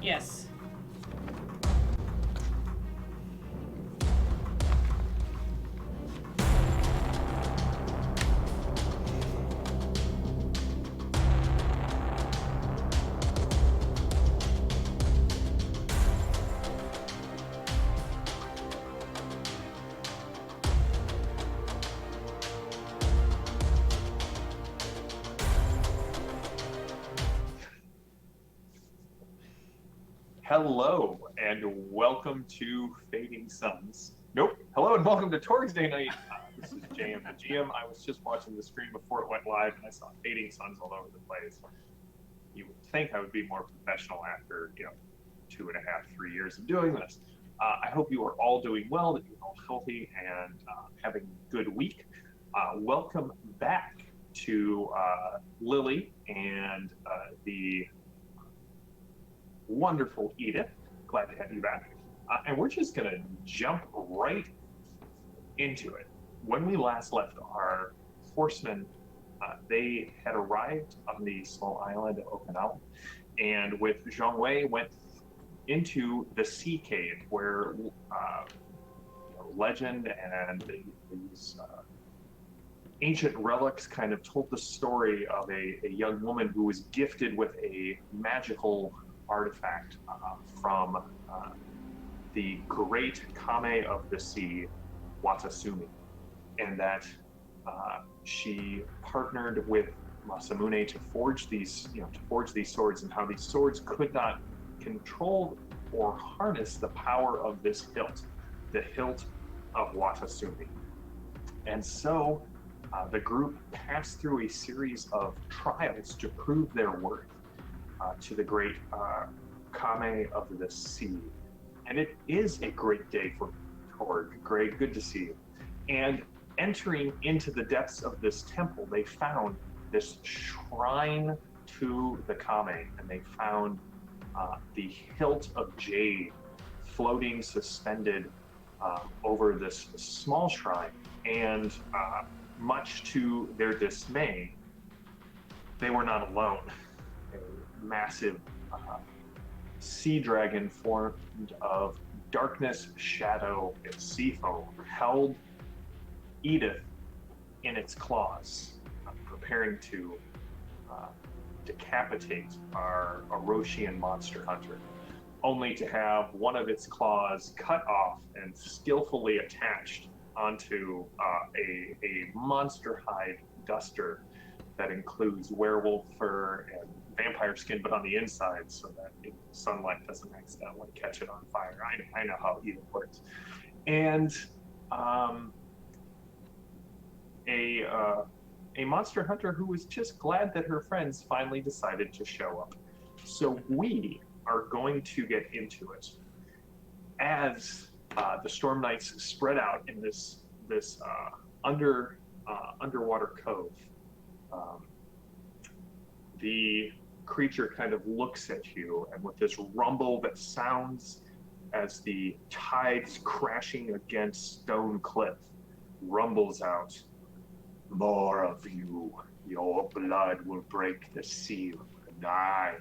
Yes. Hello and welcome to Fading Suns. Nope. Hello and welcome to Torg's Day Night. This is JM the GM. I was just watching the stream before it went live and I saw Fading Suns all over the place. You would think I would be more professional after 2.5, 3 years of doing this. I hope you are all doing well, that you're all healthy and having a good week. Welcome back to Lily and the wonderful Edith. Glad to have you back. And we're just going to jump right into it. When we last left our horsemen, they had arrived on the small island of Okinawa, and with Zhang Wei went into the sea cave where legend and these ancient relics kind of told the story of a young woman who was gifted with a magical artifact from the great Kame of the sea, Watasumi, and that she partnered with Masamune to forge these swords, and how these swords could not control or harness the power of this hilt, the hilt of Watasumi. And so the group passed through a series of trials to prove their worth to the great Kame of the sea. And it is a great day for Torg. Greg, good to see you. And entering into the depths of this temple, they found this shrine to the Kame, and they found the hilt of jade floating suspended over this small shrine. And much to their dismay, they were not alone. A massive sea dragon formed of darkness, shadow, and sea foam held Edith in its claws, preparing to decapitate our Aroshian monster hunter, only to have one of its claws cut off and skillfully attached onto a monster hide duster that includes werewolf fur and vampire skin, but on the inside, so that sunlight doesn't accidentally catch it on fire. I know how Edith works. And a monster hunter who was just glad that her friends finally decided to show up. So we are going to get into it as the Storm Knights spread out in this underwater cove. The creature kind of looks at you, and with this rumble that sounds as the tides crashing against stone cliff, rumbles out, "More of you, your blood will break the seal, and I,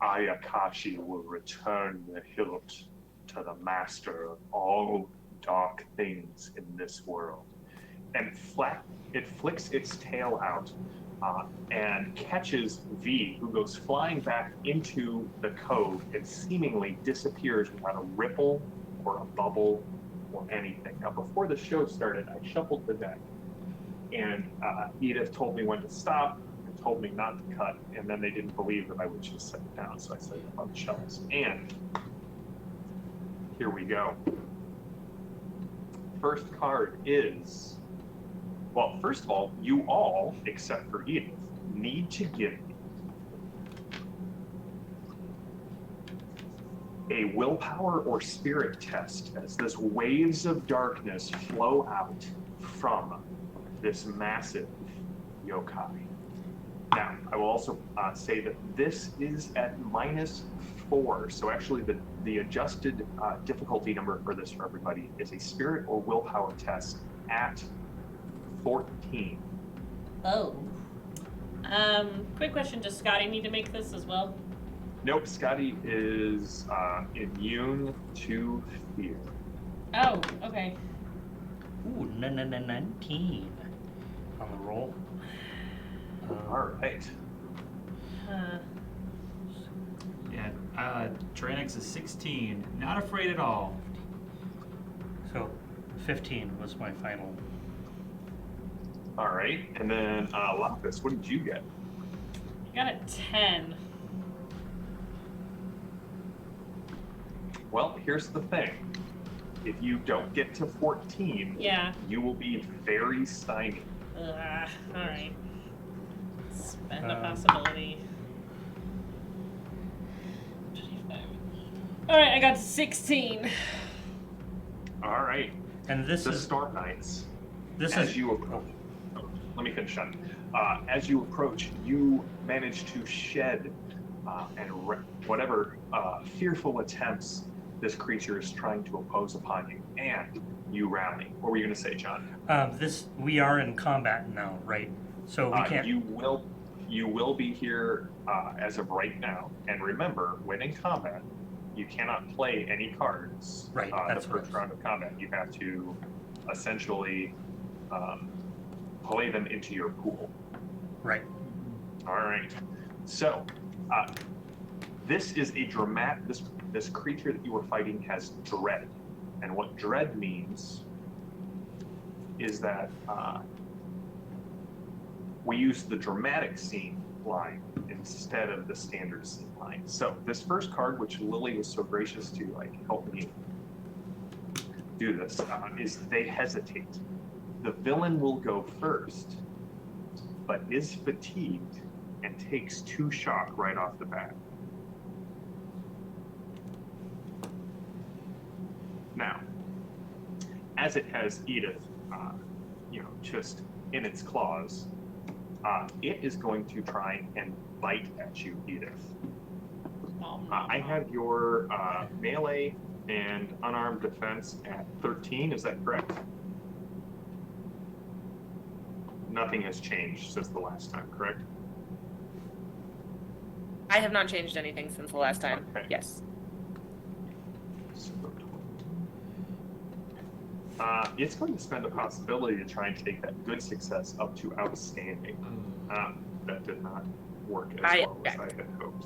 Ayakashi, will return the hilt to the master of all dark things in this world." And it flicks its tail out and catches V, who goes flying back into the cove and seemingly disappears without a ripple or a bubble or anything. Now, before the show started, I shuffled the deck, and Edith told me when to stop and told me not to cut, and then they didn't believe that I would just set it down, so I set it up on the shelves. And here we go. First card is, well, first of all, you all, except for Edith, need to give me a willpower or spirit test as this waves of darkness flow out from this massive yokai. Now, I will also say that this is at -4, so actually the adjusted difficulty number for this for everybody is a spirit or willpower test at 14. Oh. Quick question, does Scotty need to make this as well? Nope, Scotty is immune to fear. Oh, okay. Ooh, 19 on the roll. All right. Yeah, Tyrannex is 16. Not afraid at all. So 15 was my final. All right. And then Lapis, what did you get? I got a 10. Well, here's the thing. If you don't get to 14, Yeah. you will be very stymied. Alright. Spend a possibility. 25. Alright, I got 16. All right. And this The is Storm Knights. this As is you approach, let me finish that. As you approach, you manage to shed whatever fearful attempts this creature is trying to oppose upon you, and you rally. What were you going to say, John? we are in combat now, right? So we can't. You will be here as of right now. And remember, when in combat, you cannot play any cards. Right, The that's what first round of combat, you have to essentially play them into your pool. Right. All right. So, this is a dramatic. This creature that you are fighting has dread, and what dread means is that we use the dramatic scene line instead of the standard scene line. So, this first card, which Lily was so gracious to help me do this, is they hesitate. The villain will go first, but is fatigued and takes 2 shock right off the bat. Now, as it has Edith, just in its claws, it is going to try and bite at you, Edith. I have your melee and unarmed defense at 13. Is that correct? Nothing has changed since the last time, correct? I have not changed anything since the last time. Okay. Yes. It's going to spend a possibility to try and take that good success up to outstanding. That did not work as well as I had hoped.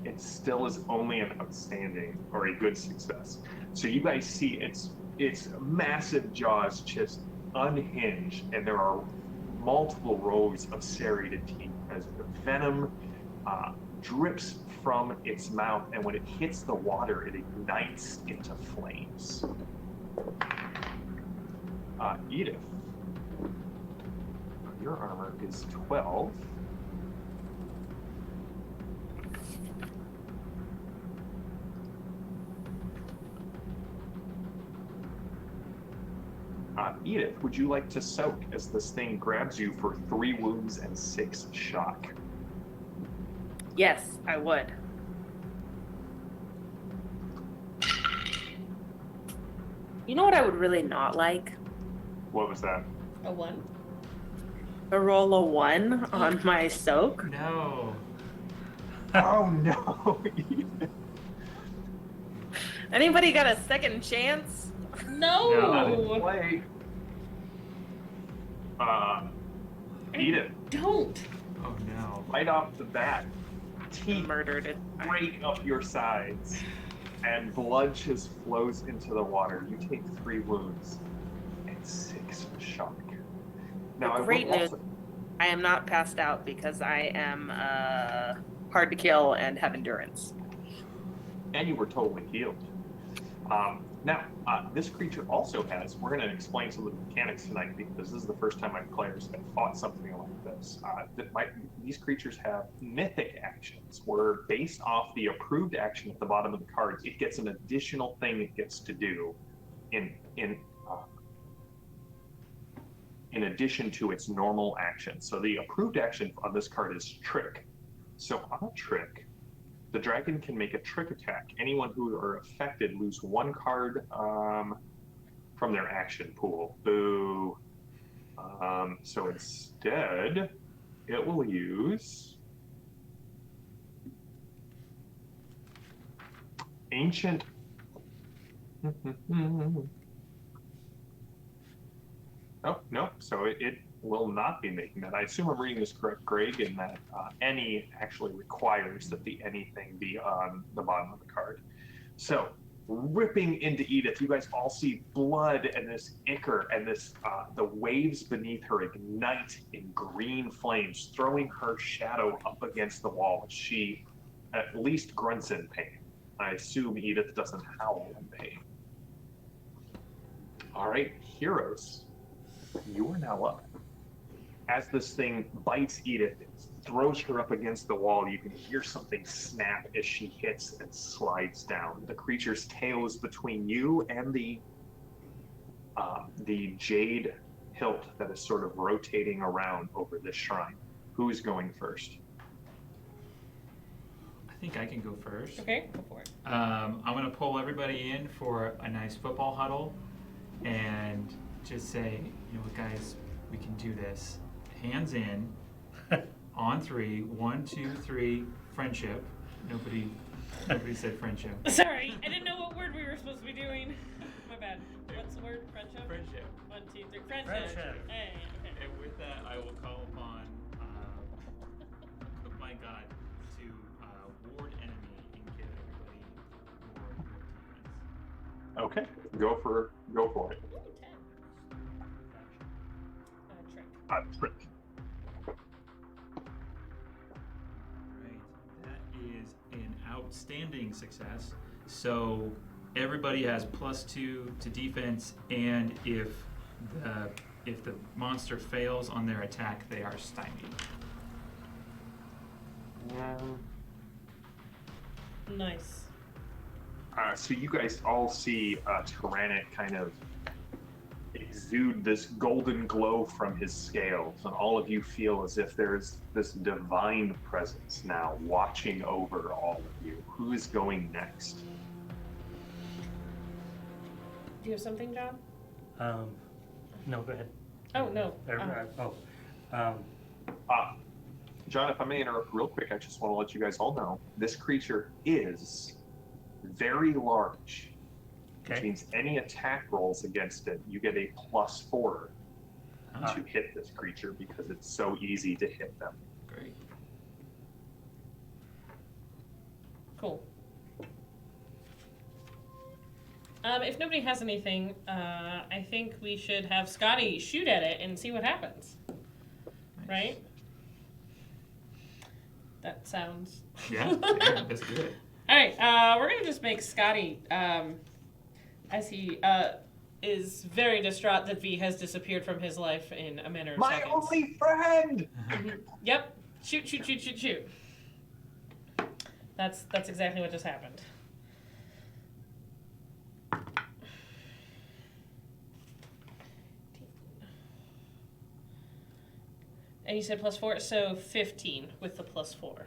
It still is only an outstanding or a good success. So you guys see its massive jaws just unhinged, and there are multiple rows of serrated teeth as the venom drips from its mouth, and when it hits the water, it ignites into flames. Edith, your armor is 12. Edith, would you like to soak as this thing grabs you for 3 wounds and 6 shock? Yes, I would. You know what I would really not like? What was that? A 1? A roll of 1 on my soak. No. Oh no! Anybody got a second chance? Not in No! play. Edith, Don't! Oh no. right off the bat, teeth Murdered it. break up your sides, and blood just flows into the water. You take 3 wounds and 6 shock. Now, Great news. I am not passed out because I am hard to kill and have endurance. And you were totally healed. Now, this creature also has, we're going to explain some of the mechanics tonight because this is the first time my players have fought something like this. These creatures have mythic actions where based off the approved action at the bottom of the card, it gets an additional thing it gets to do in addition to its normal action. So the approved action on this card is trick. So on a trick, the dragon can make a trick attack. Anyone who are affected lose 1 card from their action pool. Boo. So instead, it will use Ancient. Oh, no. So it will not be making that. I assume I'm reading this correct, Greg, in that any actually requires that the anything be on the bottom of the card. So, ripping into Edith, you guys all see blood and this ichor and this the waves beneath her ignite in green flames, throwing her shadow up against the wall. She at least grunts in pain. I assume Edith doesn't howl in pain. All right, heroes, you are now up. As this thing bites Edith, it throws her up against the wall. You can hear something snap as she hits and slides down. The creature's tail is between you and the jade hilt that is sort of rotating around over this shrine. Who is going first? I think I can go first. Okay, go for it. I'm going to pull everybody in for a nice football huddle and just say, you know what, guys, we can do this. Hands in, on 3, 1, 2, 3, friendship. Nobody said friendship. Sorry, I didn't know what word we were supposed to be doing. My bad. What's the word? Friendship? Friendship. 1, 2, 3. Friendship. Friendship. Hey, okay. And with that, I will call upon my god to ward enemy and give everybody more defense. Okay, go for it. Ooh, 10. Trick. Trick. Right, that is an outstanding success. So everybody has +2 to defense, and if the monster fails on their attack, they are stymied. Nice. So you guys all see Tyrannic kind of exude this golden glow from his scales, and all of you feel as if there's this divine presence now watching over all of you. Who is going next? Do you have something, John? No, go ahead. Oh, no. John, if I may interrupt real quick, I just want to let you guys all know this creature is very large, which Okay. means any attack rolls against it, you get a +4 to hit this creature because it's so easy to hit them. Great. Cool. If nobody has anything, I think we should have Scotty shoot at it and see what happens. Nice. Right? That sounds... Yeah, that's good. Alright, we're gonna just make Scotty, as he is very distraught that V has disappeared from his life in a matter of My seconds. only friend! Yep. Shoot. That's exactly what just happened. And you said +4, so 15 with the +4.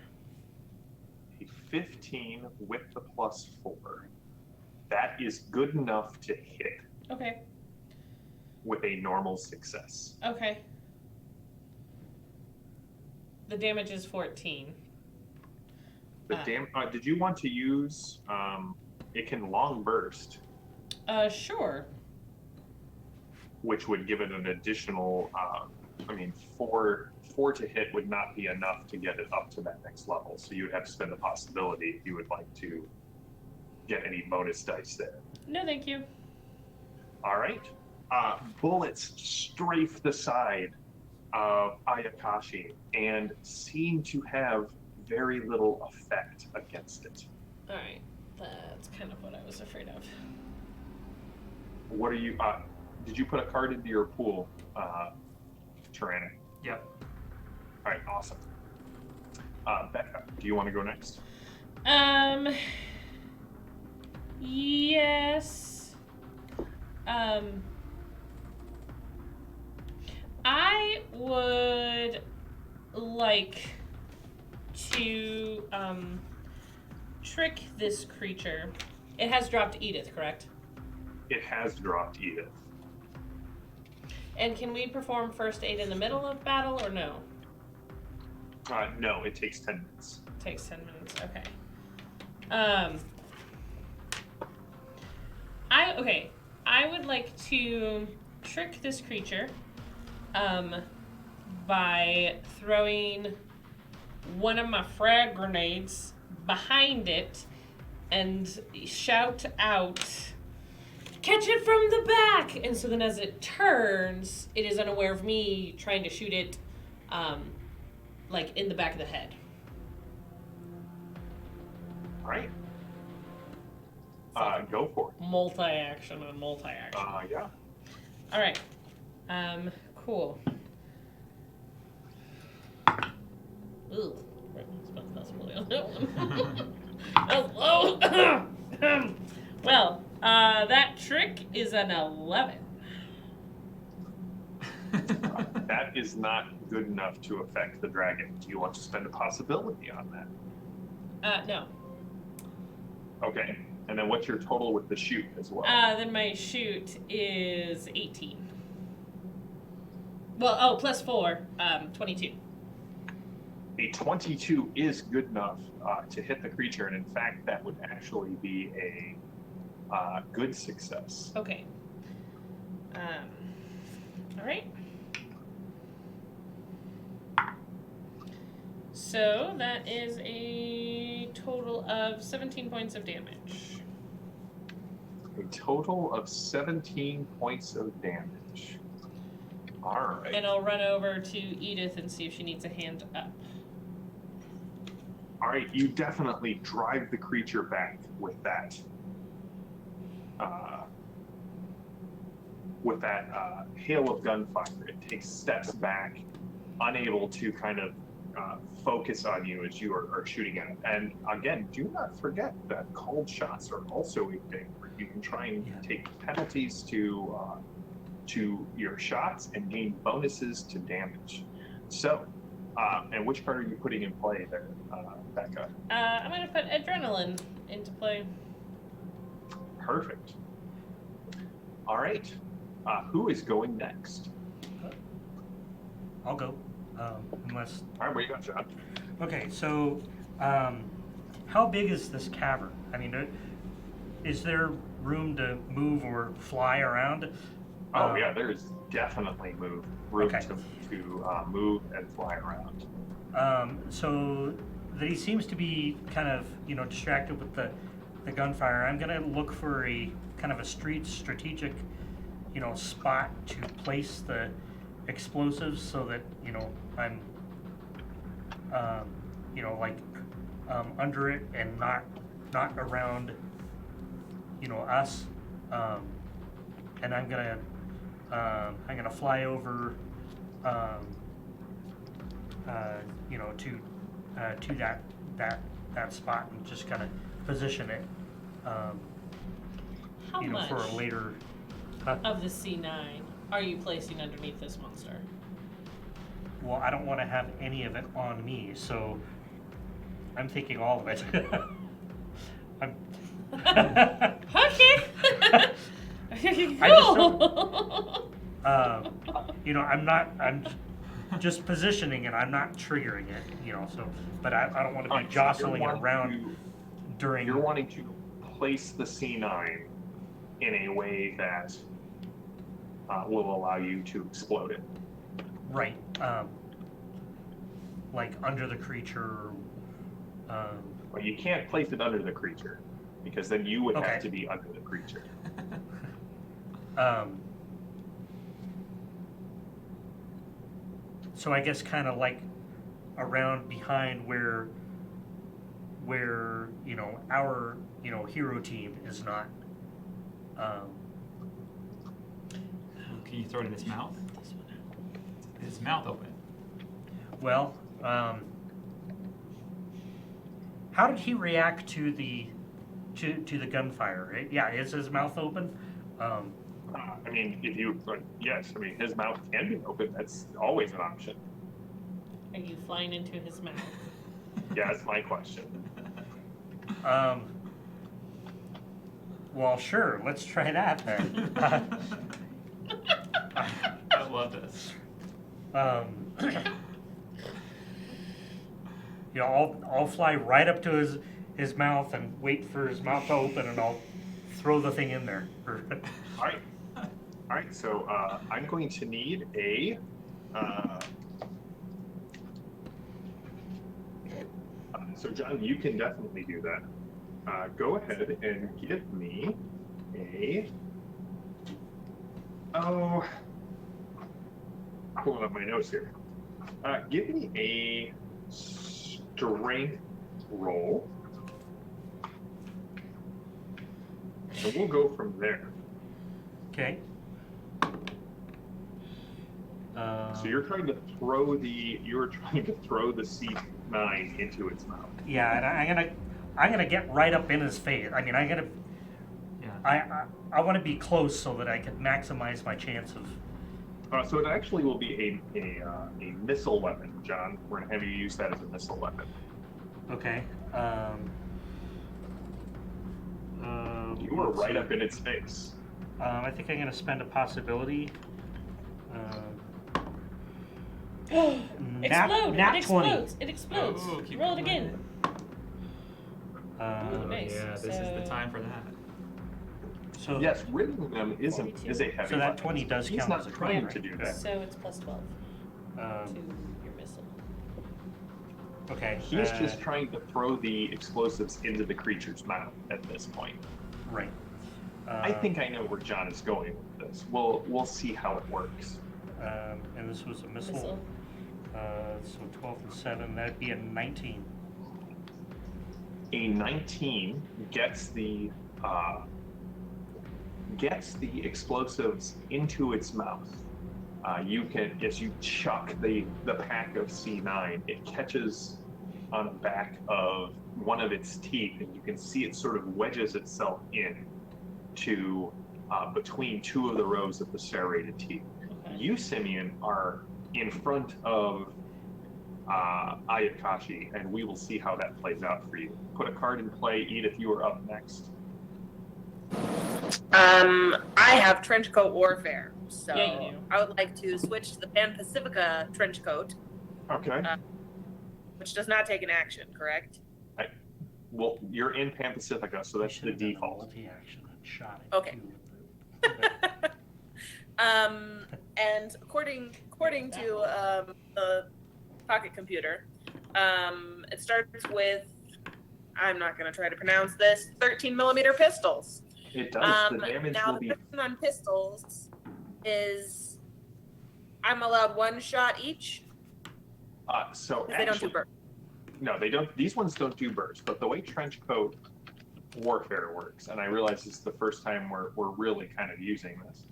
A 15 with the +4. That is good enough to hit Okay. with a normal success. Okay. The damage is 14. Did you want to use? It can long burst, Sure. which would give it an additional. 4 to hit would not be enough to get it up to that next level. So you would have to spend the possibility if you would like to get any bonus dice there. No, thank you. All right. Bullets strafe the side of Ayakashi and seem to have very little effect against it. Alright. That's kind of what I was afraid of. What are you? Did you put a card into your pool, Tyrannic? Yep. All right, awesome. Becca, do you want to go next? Yes. I would like to trick this creature. It has dropped Edith, correct? It has dropped Edith. And can we perform first aid in the middle of battle or no? No, it takes 10 minutes. Takes 10 minutes, okay. I would like to trick this creature by throwing one of my frag grenades behind it and shout out, "Catch it from the back!" And so then as it turns, it is unaware of me trying to shoot it like in the back of the head. All right. Go for it. Multi-action on multi-action. Yeah. All right. Cool. Ooh. That's really on that one. That's low. Well, that trick is an 11. That is not good enough to affect the dragon. Do you want to spend a possibility on that? No. Okay. And then what's your total with the shoot as well? Then my shoot is 18. Well, plus 4, 22. A 22 is good enough to hit the creature, and in fact, that would actually be a good success. Okay. All right. So that is a total of 17 points of damage. A total of 17 points of damage. All right. And I'll run over to Edith and see if she needs a hand up. All right, you definitely drive the creature back with that. Hail of gunfire. It takes steps back, unable to kind of focus on you as you are shooting at it. And again, do not forget that called shots are also a thing. You can try and take penalties to your shots and gain bonuses to damage. So, and which card are you putting in play there, Becca? I'm going to put adrenaline into play. Perfect. All right. Who is going next? I'll go. Unless. All right, what do you got, John? Okay, so how big is this cavern? I mean, is there room to move or fly around? Yeah, there is definitely room Okay. to move and fly around. So that he seems to be kind of distracted with the gunfire. I'm gonna look for a kind of a strategic spot to place the explosives so that I'm under it and not around us. And I'm gonna fly over to that spot and just kind of position it How much for a later of the C9 are you placing underneath this monster? Well, I don't want to have any of it on me, so I'm taking all of it. Okay. Cool. I'm just positioning it. I'm not triggering it, so, but I don't want to be jostling it around during. You're wanting to place the C9 in a way that will allow you to explode it. Right. Like under the creature. Well, you can't place it under the creature because then you would have to be under the creature. So I guess kind of like around behind where our hero team is not. Can you throw it in his mouth? His mouth open. Well, how did he react to the gunfire? Right? Yeah, is his mouth open? I mean, yes, I mean, his mouth can be open. That's always an option. Are you flying into his mouth? Yeah, that's my question. Well, sure. Let's try that then. I love this. I'll fly right up to his mouth and wait for his mouth to open, and I'll throw the thing in there. All right. All right. So I'm going to need a. So John, you can definitely do that. Go ahead and give me a. Oh. Pulling up my notes here. Give me a strength roll. And we'll go from there. Okay. So you're trying to throw the C9 into its mouth. Yeah, and I'm gonna get right up in his face. I mean, Yeah. I want to be close so that I can maximize my chance of. So it actually will be a missile weapon, John. We're gonna have you use that as a missile weapon. Okay. You are right up in its face. I think I'm gonna spend a possibility. Explode! Nat It 20. explodes! It explodes! Oh, keep Roll it rolling. again. Uh, Ooh, nice. Yeah, this is the So- time for that. so Yes, ridding them is a heavy. So that weapon. 20 does He's count not as a trying crit, to right? do that. So it's plus 12 to your missile. Okay. He's just trying to throw the explosives into the creature's mouth at this point. Right. I think I know where John is going with this. We'll see how it works. And this was a missile. Missile. So 12 and 7, that'd be a 19. A 19 gets the explosives into its mouth. As you chuck the pack of C9, it catches on the back of one of its teeth, and you can see it sort of wedges itself in to between two of the rows of the serrated teeth. Okay. You, Simeon, are in front of Ayakashi, and we will see how that plays out for you. Put a card in play. Edith, you are up next. I have trenchcoat warfare, so Yeah, you do. I would like to switch to the Pan Pacifica trenchcoat, Okay. which does not take an action, correct? Well, you're in Pan Pacifica, so that's the default. Multi-action and shot it. Okay. too with the- And according to the pocket computer, it starts with, I'm not going to try to pronounce this, 13mm pistols. It does. The damage Now will the be. thing on pistols is I'm allowed one shot each. So 'Cause they don't do actually, burst. no, they don't. These ones don't do burst, but the way trenchcoat warfare works, and I realize this is the first time we're really kind of using this.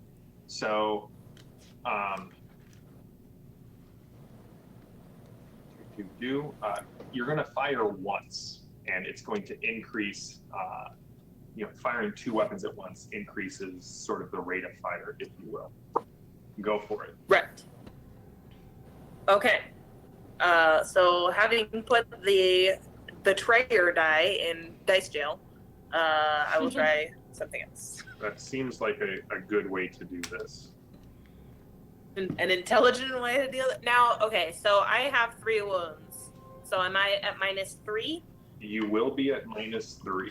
So, you're going to fire once, and it's going to increase. Firing two weapons at once increases sort of the rate of fire, if you will. Go for it. Right. Okay. So having put the betrayer die in dice jail, I will try something else. That seems like a good way to do this. An intelligent way to deal it. Now, okay, so I have 3 wounds. So am I at -3? You will be at -3.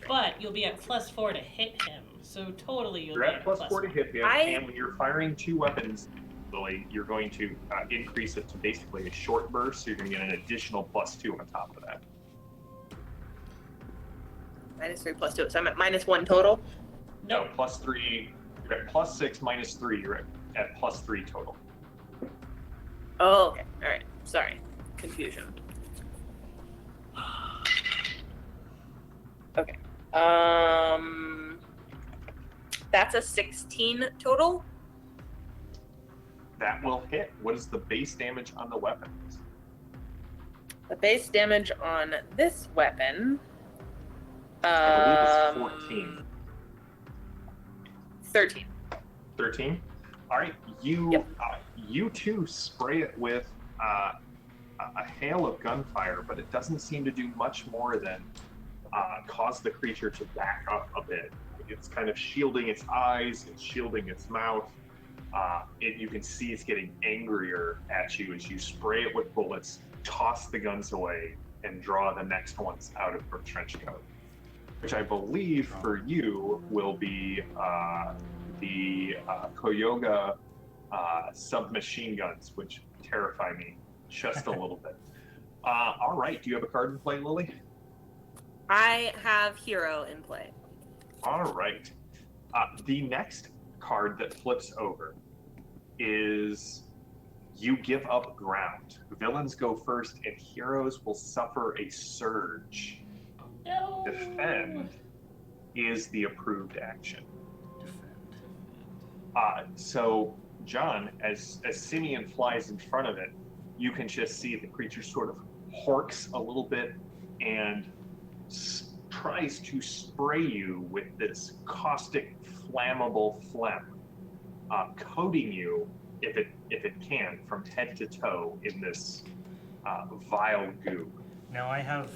But you'll be at +4 to hit him. So totally you'll You're be at +4 to hit him, and when you're firing 2 weapons, Lily, you're going to increase it to basically a short burst, so you're going to get an additional +2 on top of that. -3 +2. So I'm at -1 total. No, +3. You're at +6 -3. You're at +3 total. Oh, okay. All right. Sorry. Confusion. Okay. That's a 16 total. That will hit. What is the base damage on the weapon? The base damage on this weapon. I believe it's 14. 13. 13. All right, you two spray it with a hail of gunfire, but it doesn't seem to do much more than cause the creature to back up a bit. It's kind of shielding its eyes, it's shielding its mouth. You can see it's getting angrier at you as you spray it with bullets, toss the guns away, and draw the next ones out of her trench coat. which I believe for you will be the Koyoga submachine guns, which terrify me just a little bit. All right, do you have a card in play, Lily? I have hero in play. All right. The next card that flips over is you give up ground. Villains go first, and heroes will suffer a surge. No. Defend is the approved action. So, John, as Simeon flies in front of it, you can just see the creature sort of horks a little bit and tries to spray you with this caustic, flammable phlegm, coating you, if it can, from head to toe in this vile goo. Now I have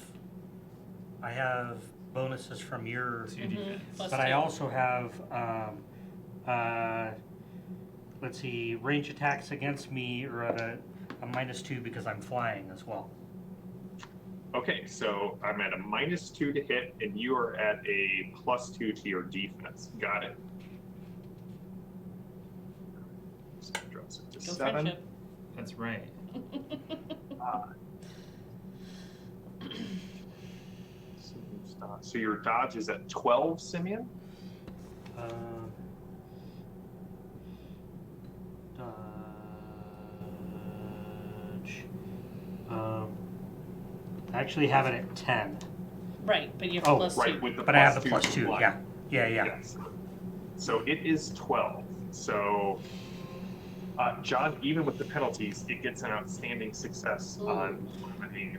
bonuses from your, Plus but I 2. also have let's see, range attacks against me are at a -2 because I'm flying as well. Okay, so I'm at a -2 to hit, and you are at a +2 to your defense. Got it. So that drops it to Go 7. friendship. That's right. So your dodge is at 12, Simeon? Dodge. I actually have it at 10. Right, but you have Oh, plus Right, 2. with the But I have the +2 +2. line. Yeah. Yes. So it is 12. So, John, even with the penalties, it gets an outstanding success on putting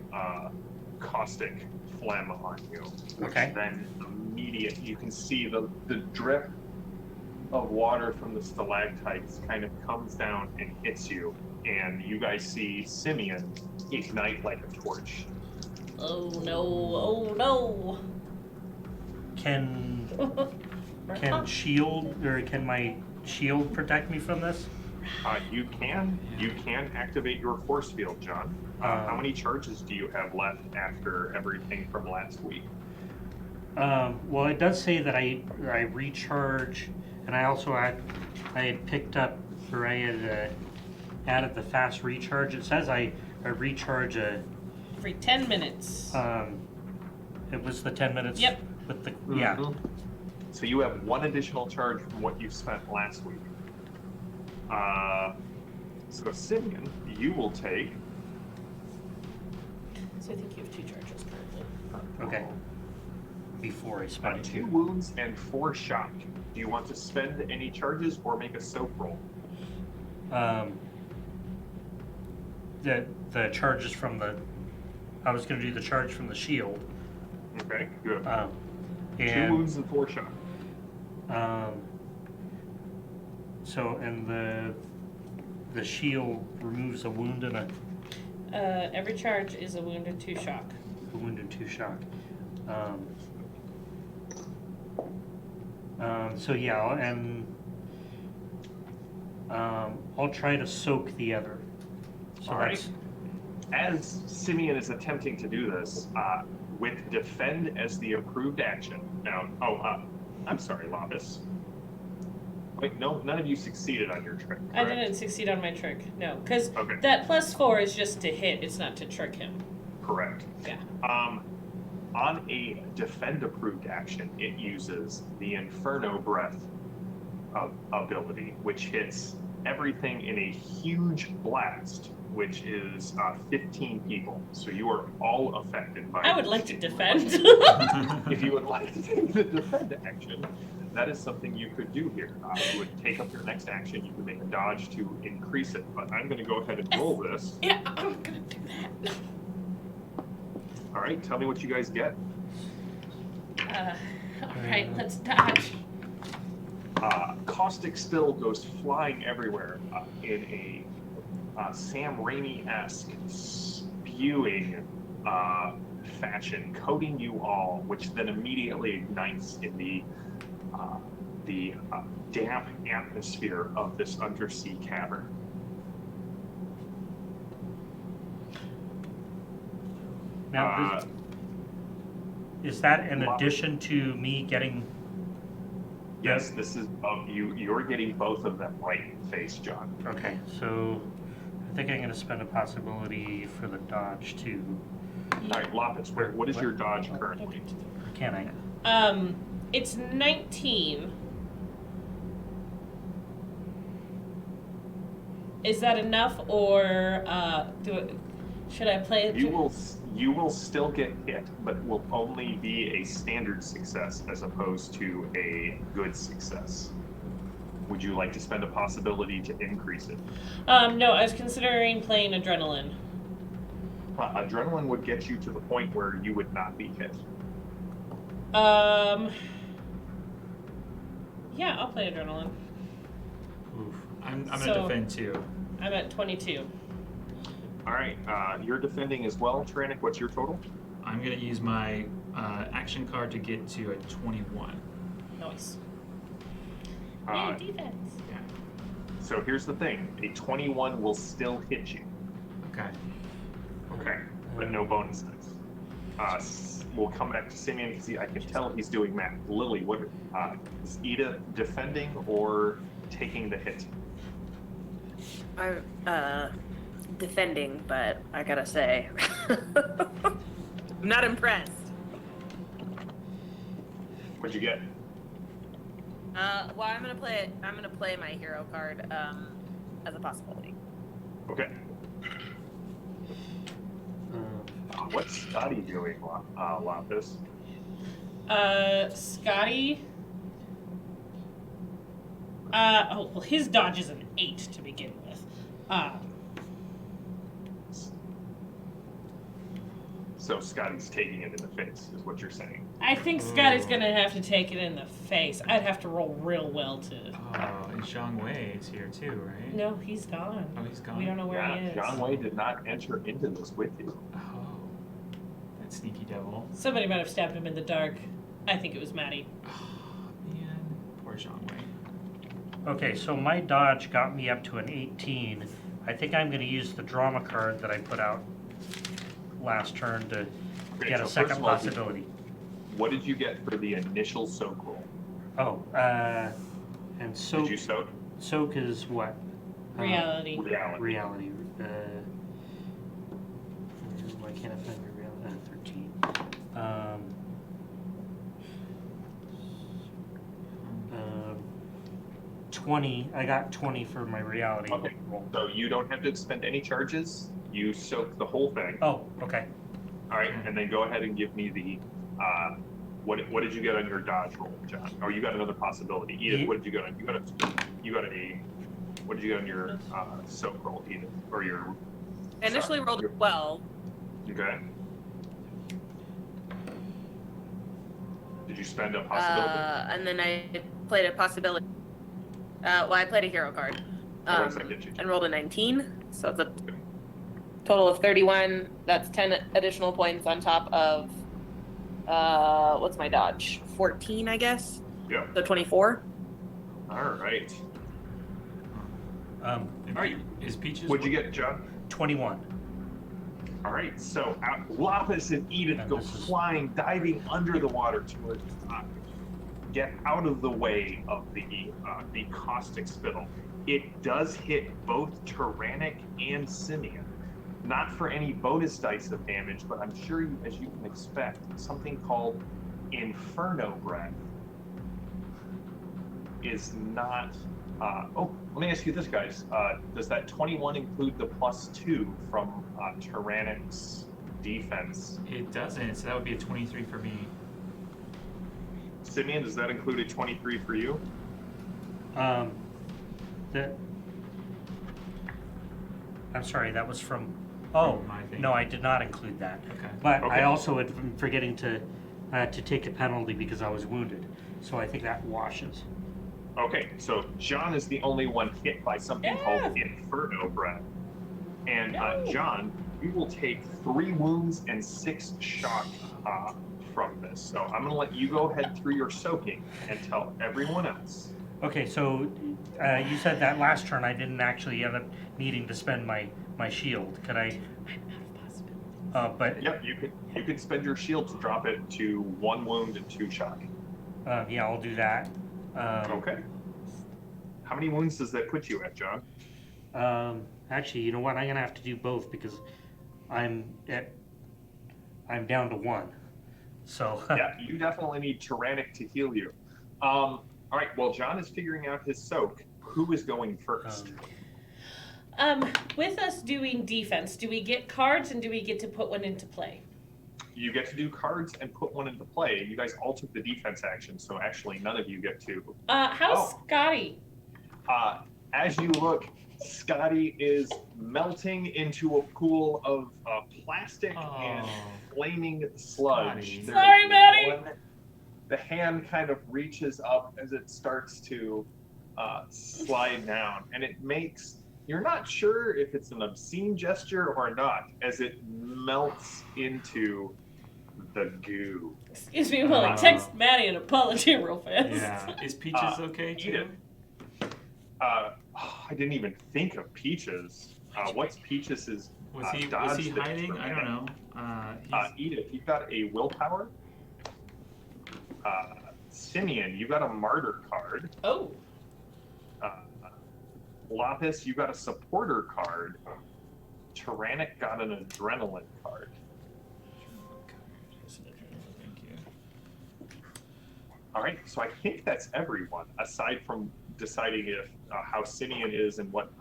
caustic phlegm on you. Which Okay. then you can see the drip of water from the stalactites kind of comes down and hits you. And you guys see Simeon ignite like a torch. Oh no. Can shield, or can my shield protect me from this? You can activate your force field, John. How many charges do you have left after everything from last week? Well, it does say that I recharge, and I also had picked up, or I had added the fast recharge. It says I recharge Every 10 minutes. it was the 10 minutes. Yep. With the yeah. Mhm. So you have one additional charge from what you spent last week. So Simeon, you will take. So I think you have 2 charges currently. Okay. Before I spend it. 2 wounds and 4 shock. Do you want to spend any charges or make a soap roll? The charges from the. I was going to do the charge from the shield. Okay, good. 2 And wounds and 4 shock. so and the shield removes a wound and Every charge is a wound and 2 shock. a wound and 2 shock. So yeah, and I'll try to soak the other. So All that's right. As Simeon is attempting to do this, with defend as the approved action. Now, I'm sorry, Lapis. Wait, no, none of you succeeded on your trick. I correct? didn't succeed on my trick. No, because Okay. that +4 is just to hit. It's not to trick him. Correct. Yeah. On a defend approved action, it uses the Inferno Breath ability, which hits everything in a huge blast, which is 15 people. So you are all affected by I would this. like to defend. If you would like to take the defend action, that is something you could do here. You would take up your next action, you could make a dodge to increase it, but I'm going to go ahead and roll this. Yeah, I'm gonna do that. All right, tell me what you guys get. Alright, let's dodge. Caustic spill goes flying everywhere in a Sam Raimi-esque spewing fashion, coating you all, which then immediately ignites in the damp atmosphere of this undersea cavern. now. is that in addition to me getting? Yes, this is you're getting both of them right in the face, John. Okay, so I think I'm going to spend a possibility for the dodge too. All right, Lapis, what is your dodge currently? Can I? It's 19. Is that enough, or should I play it? You will still get hit, but will only be a standard success as opposed to a good success. Would you like to spend a possibility to increase it? No, I was considering playing adrenaline. Adrenaline would get you to the point where you would not be hit. Yeah, I'll play adrenaline. Oof. I'm gonna defend too. I'm at 22. All right, you're defending as well, Tyrannic. What's your total? I'm gonna use my action card to get to a 21. Nice. Uh, Defense. Yeah. So here's the thing: a 21 will still hit you. Okay. Okay, but no bonus dice. We'll come back to Simeon because I can tell he's doing math. Lily, what is Ida defending or taking the hit? I'm defending, but I gotta say, I'm not impressed. What'd you get? Well, I'm gonna play my hero card as a possibility. Okay. What's Scotty doing, Lapis? Scotty. Well, his dodge is an 8 to begin with. So Scotty's taking it in the face, is what you're saying. I think Scotty's gonna have to take it in the face. I'd have to roll real well to. Oh, and Zhang Wei is here too, right? No, he's gone. Oh, he's gone. We don't know where he is. John Wayne did not enter into this with you. Oh, that sneaky devil. Somebody might have stabbed him in the dark. I think it was Maddie. Oh, man. Poor Zhang Wei. Okay, so my dodge got me up to an 18. I think I'm going to use the drama card that I put out last turn to get a so second first of all, possibility. What did you get for the initial soak roll? Oh, and soak. Did you soak? Soak is what? Reality. Reality. Why can't I find my reality? 13. 20. I got 20 for my reality Okay. roll. So you don't have to expend any charges. You soak the whole thing. Oh, okay. All right, and then go ahead and give me the what did you get on your dodge roll, John? Oh, you got another possibility. Edith, what did you get on? You got a what did you get on your soak roll, Edith, or your? I initially rolled a 12. Okay. Did you spend a possibility? And then I played a possibility. Well, I played a hero card. What does that get you? And rolled a 19. So it's a total of 31. That's 10 additional points on top of, what's my dodge? 14, I guess? Yeah. So 24. All right. And All right. Is Peaches? What'd you get, John? 21. All right, so Lapis and Edith And go this is- flying, diving under the water to get out of the way of the caustic spittle. It does hit both Tyrannic and Simeon. Not for any bonus dice of damage, but I'm sure, as you can expect, something called Inferno Breath is not... let me ask you this, guys. Does that 21 include the +2 from Tyrannic's defense? It doesn't, so that would be a 23 for me. Simeon, does that include a 23 for you? That. I'm sorry, that was from. Oh, From my thing. no, I did not include that. Okay. But Okay. I also had been forgetting to take a penalty because I was wounded. So I think that washes. Okay, so John is the only one hit by something called Inferno Breath. And John, you will take 3 wounds and 6 shock from this. So I'm going to let you go ahead through your soaking and tell everyone else. Okay, so you said that last turn I didn't actually end up needing to spend my shield. Could I? I'm out of possibilities. But Yep, you can spend your shield to drop it to 1 wound and 2 shock. yeah, I'll do that. Okay. How many wounds does that put you at, John? Actually, you know what? I'm gonna have to do both because I'm down to 1. So Yeah, you definitely need Tyrannic to heal you. All right, while John is figuring out his soak, who is going first? With us doing defense, do we get cards and do we get to put one into play? You get to do cards and put one into play. You guys all took the defense action, so actually none of you get to. How's Oh. Scotty? As you look, Scotty is melting into a pool of plastic and flaming sludge. Scotty. Sorry, Maddie. The hand kind of reaches up as it starts to slide down, and it makes, you're not sure if it's an obscene gesture or not, as it melts into the goo. Excuse me while I text Maddie an apology real fast. Yeah. Is Peaches okay Eat too? it. I didn't even think of Peaches. What's Peaches' Was he dodge that hiding? I don't know. Edith, you've got a willpower. Simeon, you got a martyr card. Oh. Lapis, you got a supporter card. Tyrannic got an adrenaline card. Thank you. All right, so I think that's everyone, aside from deciding if how Simeon is and what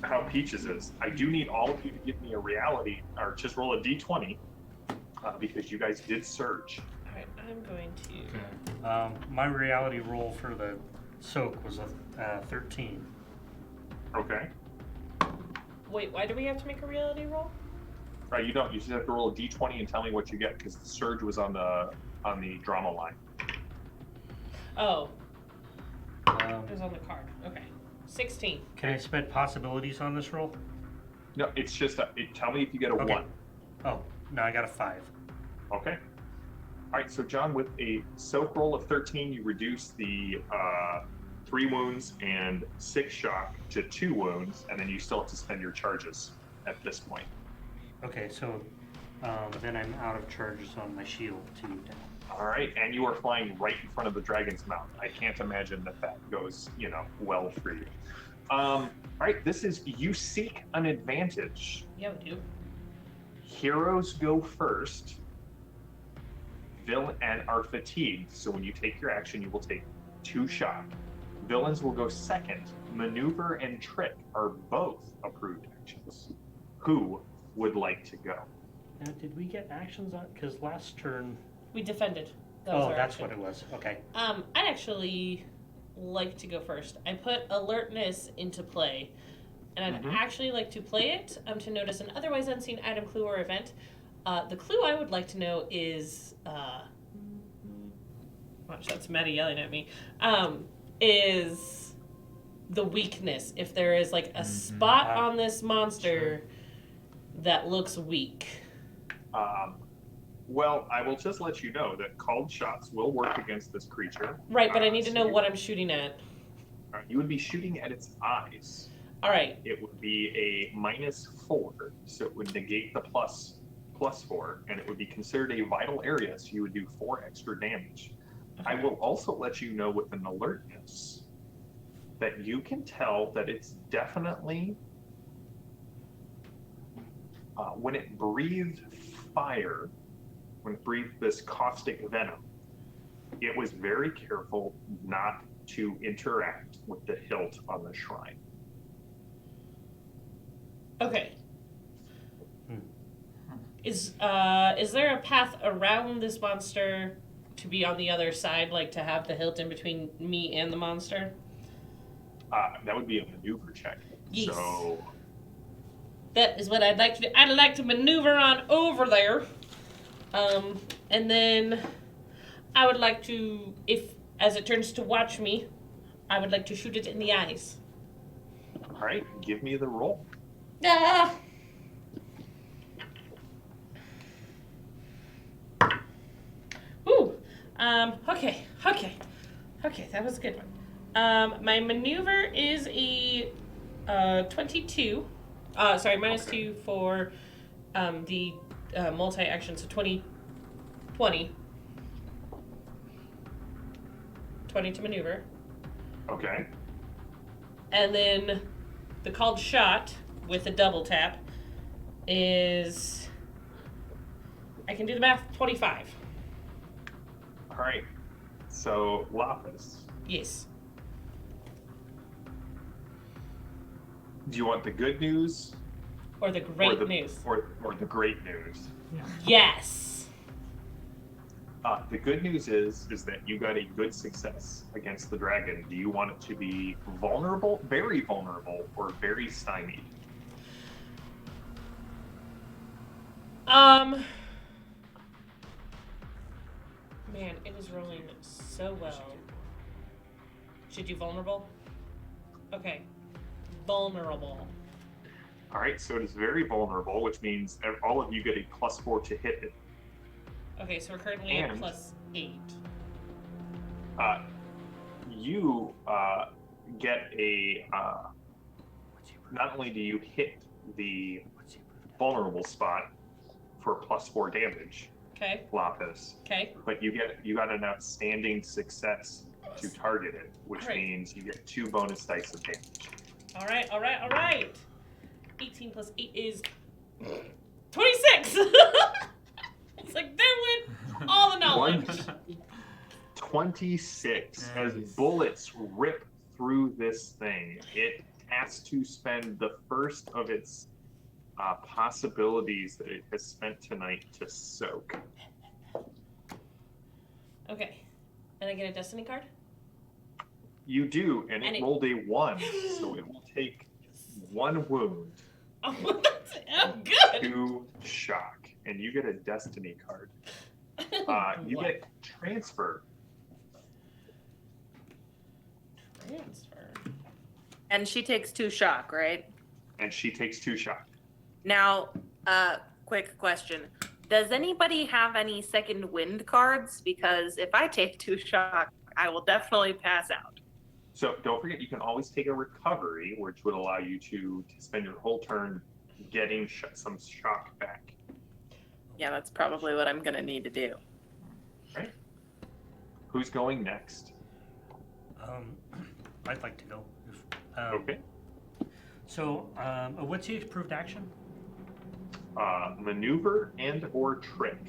how Peaches is. I do need all of you to give me a reality, or just roll a d20, because you guys did surge. Alright, I'm going to. Okay. my reality roll for the soak was a 13. Okay. Wait, why do we have to make a reality roll? Right, you don't. You just have to roll a d20 and tell me what you get, because the surge was on the drama line. Oh, Um, it was on the card. Okay. 16. can I spend possibilities on this roll? No, it's just tell me if you get a Okay. 1. Oh, no, I got a 5. Okay. All right, so John, with a soak roll of 13, you reduce the 3 wounds and 6 shock to 2 wounds, and then you still have to spend your charges at this point. Okay, so then I'm out of charges on my shield too. All right, and you are flying right in front of the dragon's mouth. I can't imagine that goes, well for you. All right, this is you seek an advantage. Yeah, we do. Heroes go first. Villain and are fatigued, so when you take your action, you will take 2 shock. Villains will go second. Maneuver and trick are both approved actions. Who would like to go? Now, did we get actions on? Because last turn. We defended. That was Oh, our that's action. what it was. Okay. I'd actually like to go first. I put alertness into play, and I'd actually like to play it to notice an otherwise unseen item, clue, or event. The clue I would like to know is, watch, that's Maddie yelling at me, is the weakness. If there is like a spot on this monster that looks weak. Well, I will just let you know that called shots will work against this creature. Right, but I need to so know what I'm shooting at. You would be shooting at its eyes. All right. It would be a -4, so it would negate the +4, and it would be considered a vital area, so you would do 4 extra damage. I will also let you know with an alertness that you can tell that it's definitely, when it breathed fire, when it breathed this caustic venom, it was very careful not to interact with the hilt on the shrine. Okay. Is there a path around this monster to be on the other side, like to have the hilt in between me and the monster? That would be a maneuver check. Yes. So That is what I'd like to do. I'd like to maneuver on over there. And then I would like to, if as it turns to watch me, I would like to shoot it in the eyes. all right, give me the roll. Ah! Ooh. Okay, that was a good one. My maneuver is a 22. Sorry, minus Okay. 2 for the multi-action, so 20. 20 to maneuver. Okay. And then the called shot with a double tap is, I can do the math, 25. All right. So Lapis, Yes. do you want the good news Or the great news. or the great news? Yes. The good news is that you got a good success against the dragon. Do you want it to be vulnerable, or very stymied? Man, it is rolling so well. Should you vulnerable? Okay. Vulnerable. All right, so it is very vulnerable, which means all of you get a +4 to hit it. Okay, so we're currently at And- +8. You get a. Not only do you hit the vulnerable spot for +4 damage, Okay. Lapis, Okay. but you got an outstanding success to target it, which Great. means you get 2 bonus dice of damage. All right. 18 plus 8 is 26. It's like there went all the knowledge. 26 as Nice. bullets rip through this thing. It has to spend the first of its possibilities that it has spent tonight to soak. Okay. And I get a destiny card? You do, and And it it- rolled a 1, so it will take 1 wound, Oh, that's it. I'm good. 2 shock, and you get a destiny card. You What? get transfer. Transfer. And she takes 2 shock, right? And she takes 2 shock. Now, quick question. Does anybody have any second wind cards? Because if I take 2 shock, I will definitely pass out. So don't forget, you can always take a recovery, which would allow you to spend your whole turn getting some shock back. Yeah, that's probably what I'm going to need to do. Right? Who's going next? I'd like to go. If, Okay. So, what's the approved action? Maneuver and or trick.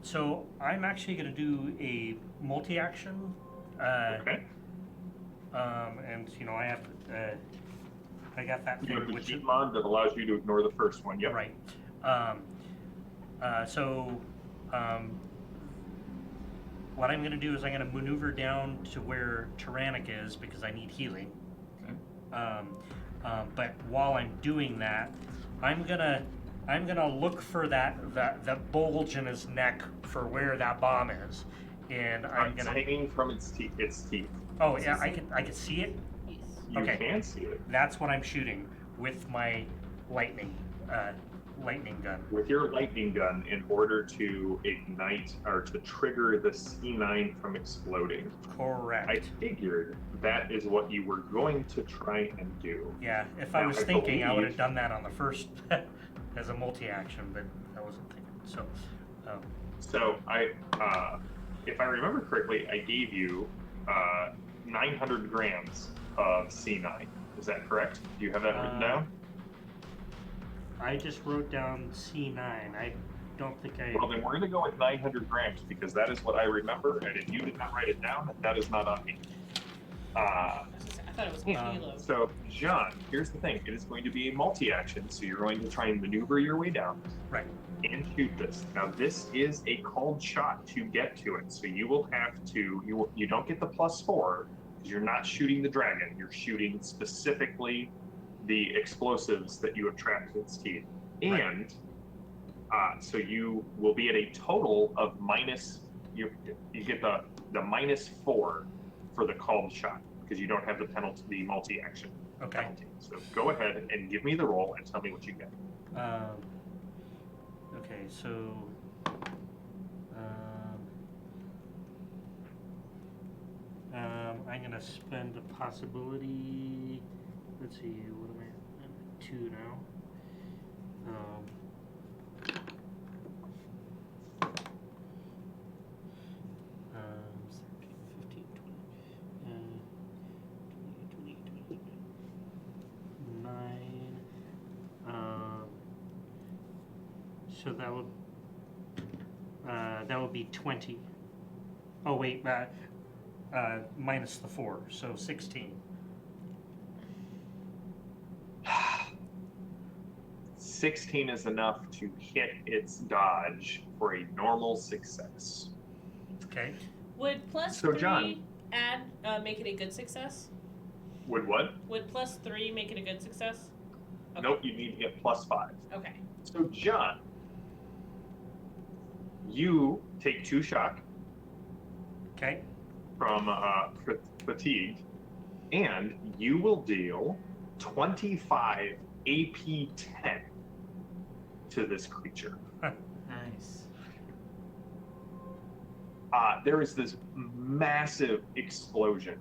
So I'm actually going to do a multi-action. Okay. And I have, I got that You have thing, the which cheat mod that allows you to ignore the first one. Yep. right. What I'm going to do is I'm going to maneuver down to where Tyrannic is because I need healing. Okay. But while I'm doing that, I'm gonna look for that bulge in his neck for where that bomb is, and I'm It's gonna. hanging from its teeth. Oh yeah, I can see it. Yes. You Okay. can see it. That's what I'm shooting with my lightning gun. With your lightning gun in order to ignite or to trigger the C9 from exploding. Correct. I figured that is what you were going to try and do. Yeah, if I Now, was I thinking, I would have believe- done that on the first as a multi-action, but I wasn't thinking. So, So if I remember correctly, I gave you 900 grams of C9. Is that correct? Do you have that written down? I just wrote down C9. I don't think I. Well, then we're going to go with 900 grams because that is what I remember. And if you did not write it down, that is not on me. I thought it was Halo. So, John, here's the thing. It is going to be a multi-action, so you're going to try and maneuver your way down Right. and shoot this. Now, this is a called shot to get to it, so you will have to. You don't get the +4 because you're not shooting the dragon. You're shooting specifically the explosives that you have trapped in its teeth, Right. and so you will be at a total of minus. You get the -4 for the called shot because you don't have the penalty, the multi-action Okay. penalty. So go ahead and give me the roll and tell me what you get. Okay, so. I'm gonna spend a possibility. let's see, what am I at? I'm at 2 now. 15, 20, 9. So that would be 20. Oh wait, minus the 4, so 16. 16 is enough to hit its dodge for a normal success. Okay. Would plus So, 3 John. add make it a good success? Would what? Would plus 3 make it a good success? Okay. Nope, you need to get +5. Okay. So, John, you take 2 shock Okay. from fatigue, and you will deal 25 AP 10 to this creature. Nice. There is this massive explosion.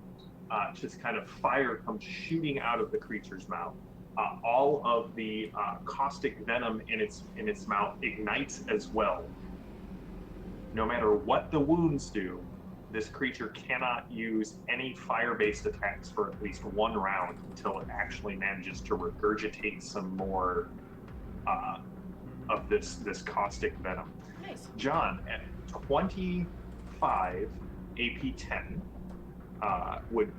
Just kind of fire comes shooting out of the creature's mouth. All of the caustic venom in its mouth ignites as well. No matter what the wounds do, this creature cannot use any fire-based attacks for at least 1 round until it actually manages to regurgitate some more of this caustic venom. Nice. John, at 25 AP 10, would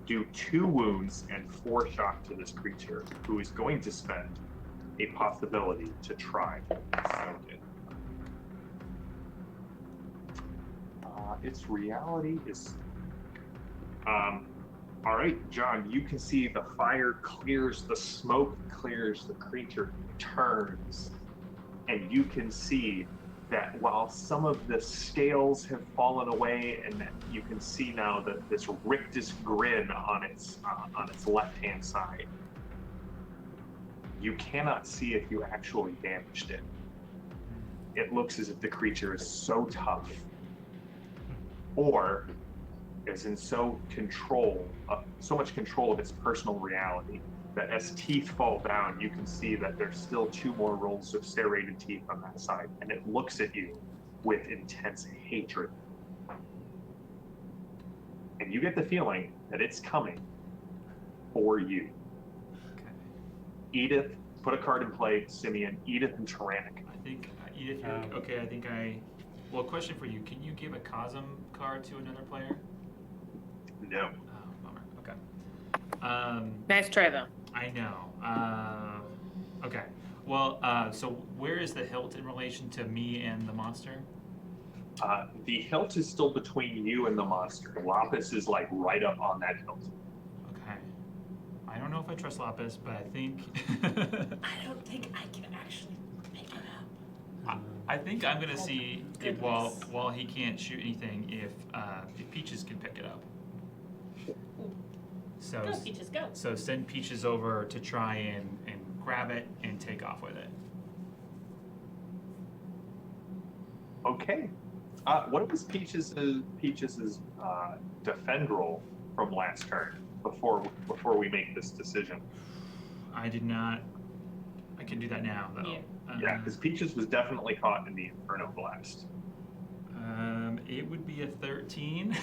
do 2 wounds and 4 shock to this creature, who is going to spend a possibility to try to sound it. Its reality is. All right, John, you can see the fire clears, the smoke clears, the creature turns, and you can see that while some of the scales have fallen away, and that you can see now that this rictus grin on its left-hand side, you cannot see if you actually damaged it. It looks as if the creature is so tough, or is in so much control of its personal reality, that as teeth fall down, you can see that there's still 2 more rows of serrated teeth on that side, and it looks at you with intense hatred. And you get the feeling that it's coming for you. Okay. Edith, put a card in play, Simeon, Edith and Tyrannic. I think, Edith, you're okay. I think well, question for you. Can you give a Cosm card to another player? No. Oh, bummer. Okay. Nice try, though. I know. Okay. Well, so where is the hilt in relation to me and the monster? The hilt is still between you and the monster. Lapis is like right up on that hilt. Okay. I don't know if I trust Lapis, but I think I don't think I can actually pick it up. I think I'm gonna see if Goodness. while he can't shoot anything, if Peaches can pick it up. So Go, Peaches, go. so send Peaches over to try and grab it and take off with it. Okay. What was Peaches' defend roll from last turn before we make this decision? I did not. I can do that now though. Yeah. Yeah, because Peaches was definitely caught in the Inferno Blast. It would be a 13.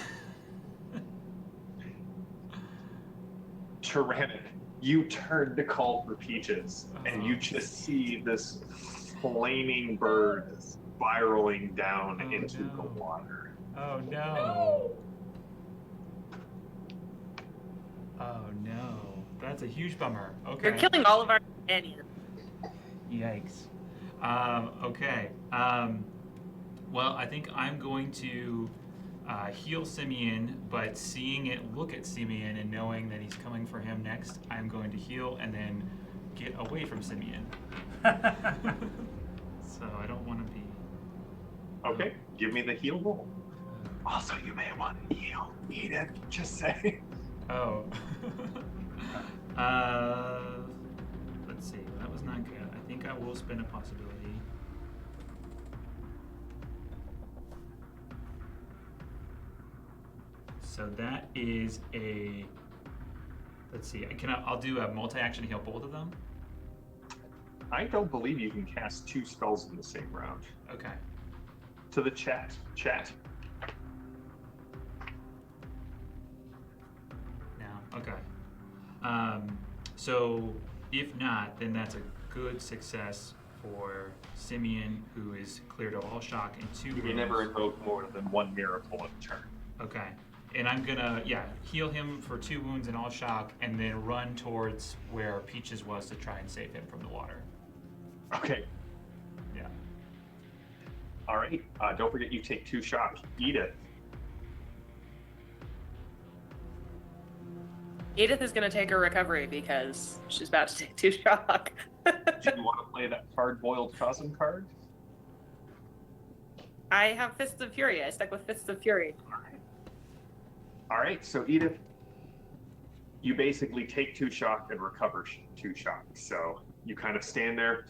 Tyrannic, you turn to call for Peaches, and you Oh. just see this flaming bird spiraling down Oh, into no. the water. Oh no. No! Oh no. That's a huge bummer. Okay. You're killing all of our companions. Yikes. Okay. Well, I think I'm going to heal Simeon, but seeing it look at Simeon and knowing that he's coming for him next, I'm going to heal and then get away from Simeon. So I don't want to be. Okay, give me the heal roll. Also, you may want to heal. Eat it. Just say. Oh. Let's see. That was not good. I think I will spend a possibility. So that is a Let's see. I'll do a multi-action to heal both of them. I don't believe you can cast 2 spells in the same round. Okay. To the chat. No. Okay. So if not, then that's a good success for Simeon, who is cleared of all shock and 2 You wounds. can never invoke more than 1 miracle in a turn. Okay. And I'm gonna, heal him for 2 wounds and all shock, and then run towards where Peaches was to try and save him from the water. Okay. Yeah. All right. Don't forget you take 2 shock. Edith. Edith is going to take her recovery because she's about to take 2 shock. Do you want to play that hard-boiled cousin card? I have Fists of Fury. I stuck with Fists of Fury. All right. So Edith, you basically take 2 shock and recover 2 shock. So you kind of stand there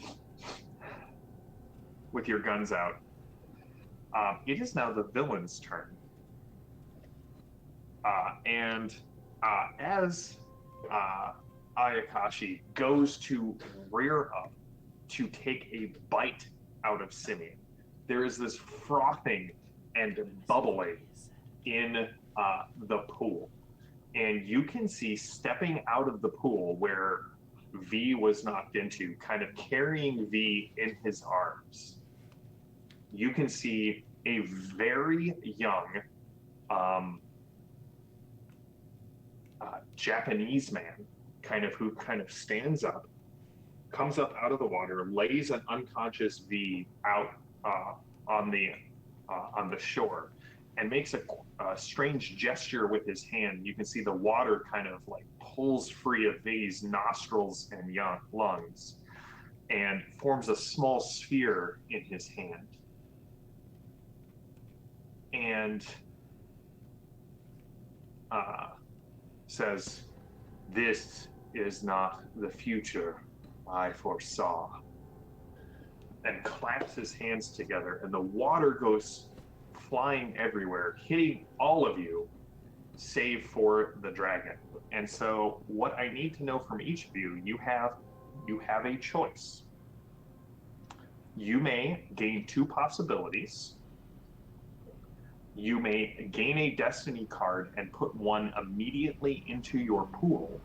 with your guns out. It is now the villain's turn. As Ayakashi goes to rear up to take a bite out of Simeon, there is this frothing and bubbling in the pool. And you can see stepping out of the pool where V was knocked into, kind of carrying V in his arms. You can see a very young Japanese man, who stands up, comes up out of the water, lays an unconscious V out on the shore, and makes a strange gesture with his hand. You can see the water kind of like pulls free of V's nostrils and lungs, and forms a small sphere in his hand. And says, "This is not the future I foresaw," and claps his hands together, and the water goes flying everywhere, hitting all of you, save for the dragon. And so what I need to know from each of you, you have a choice. You may gain 2 possibilities. You may gain a destiny card and put 1 immediately into your pool,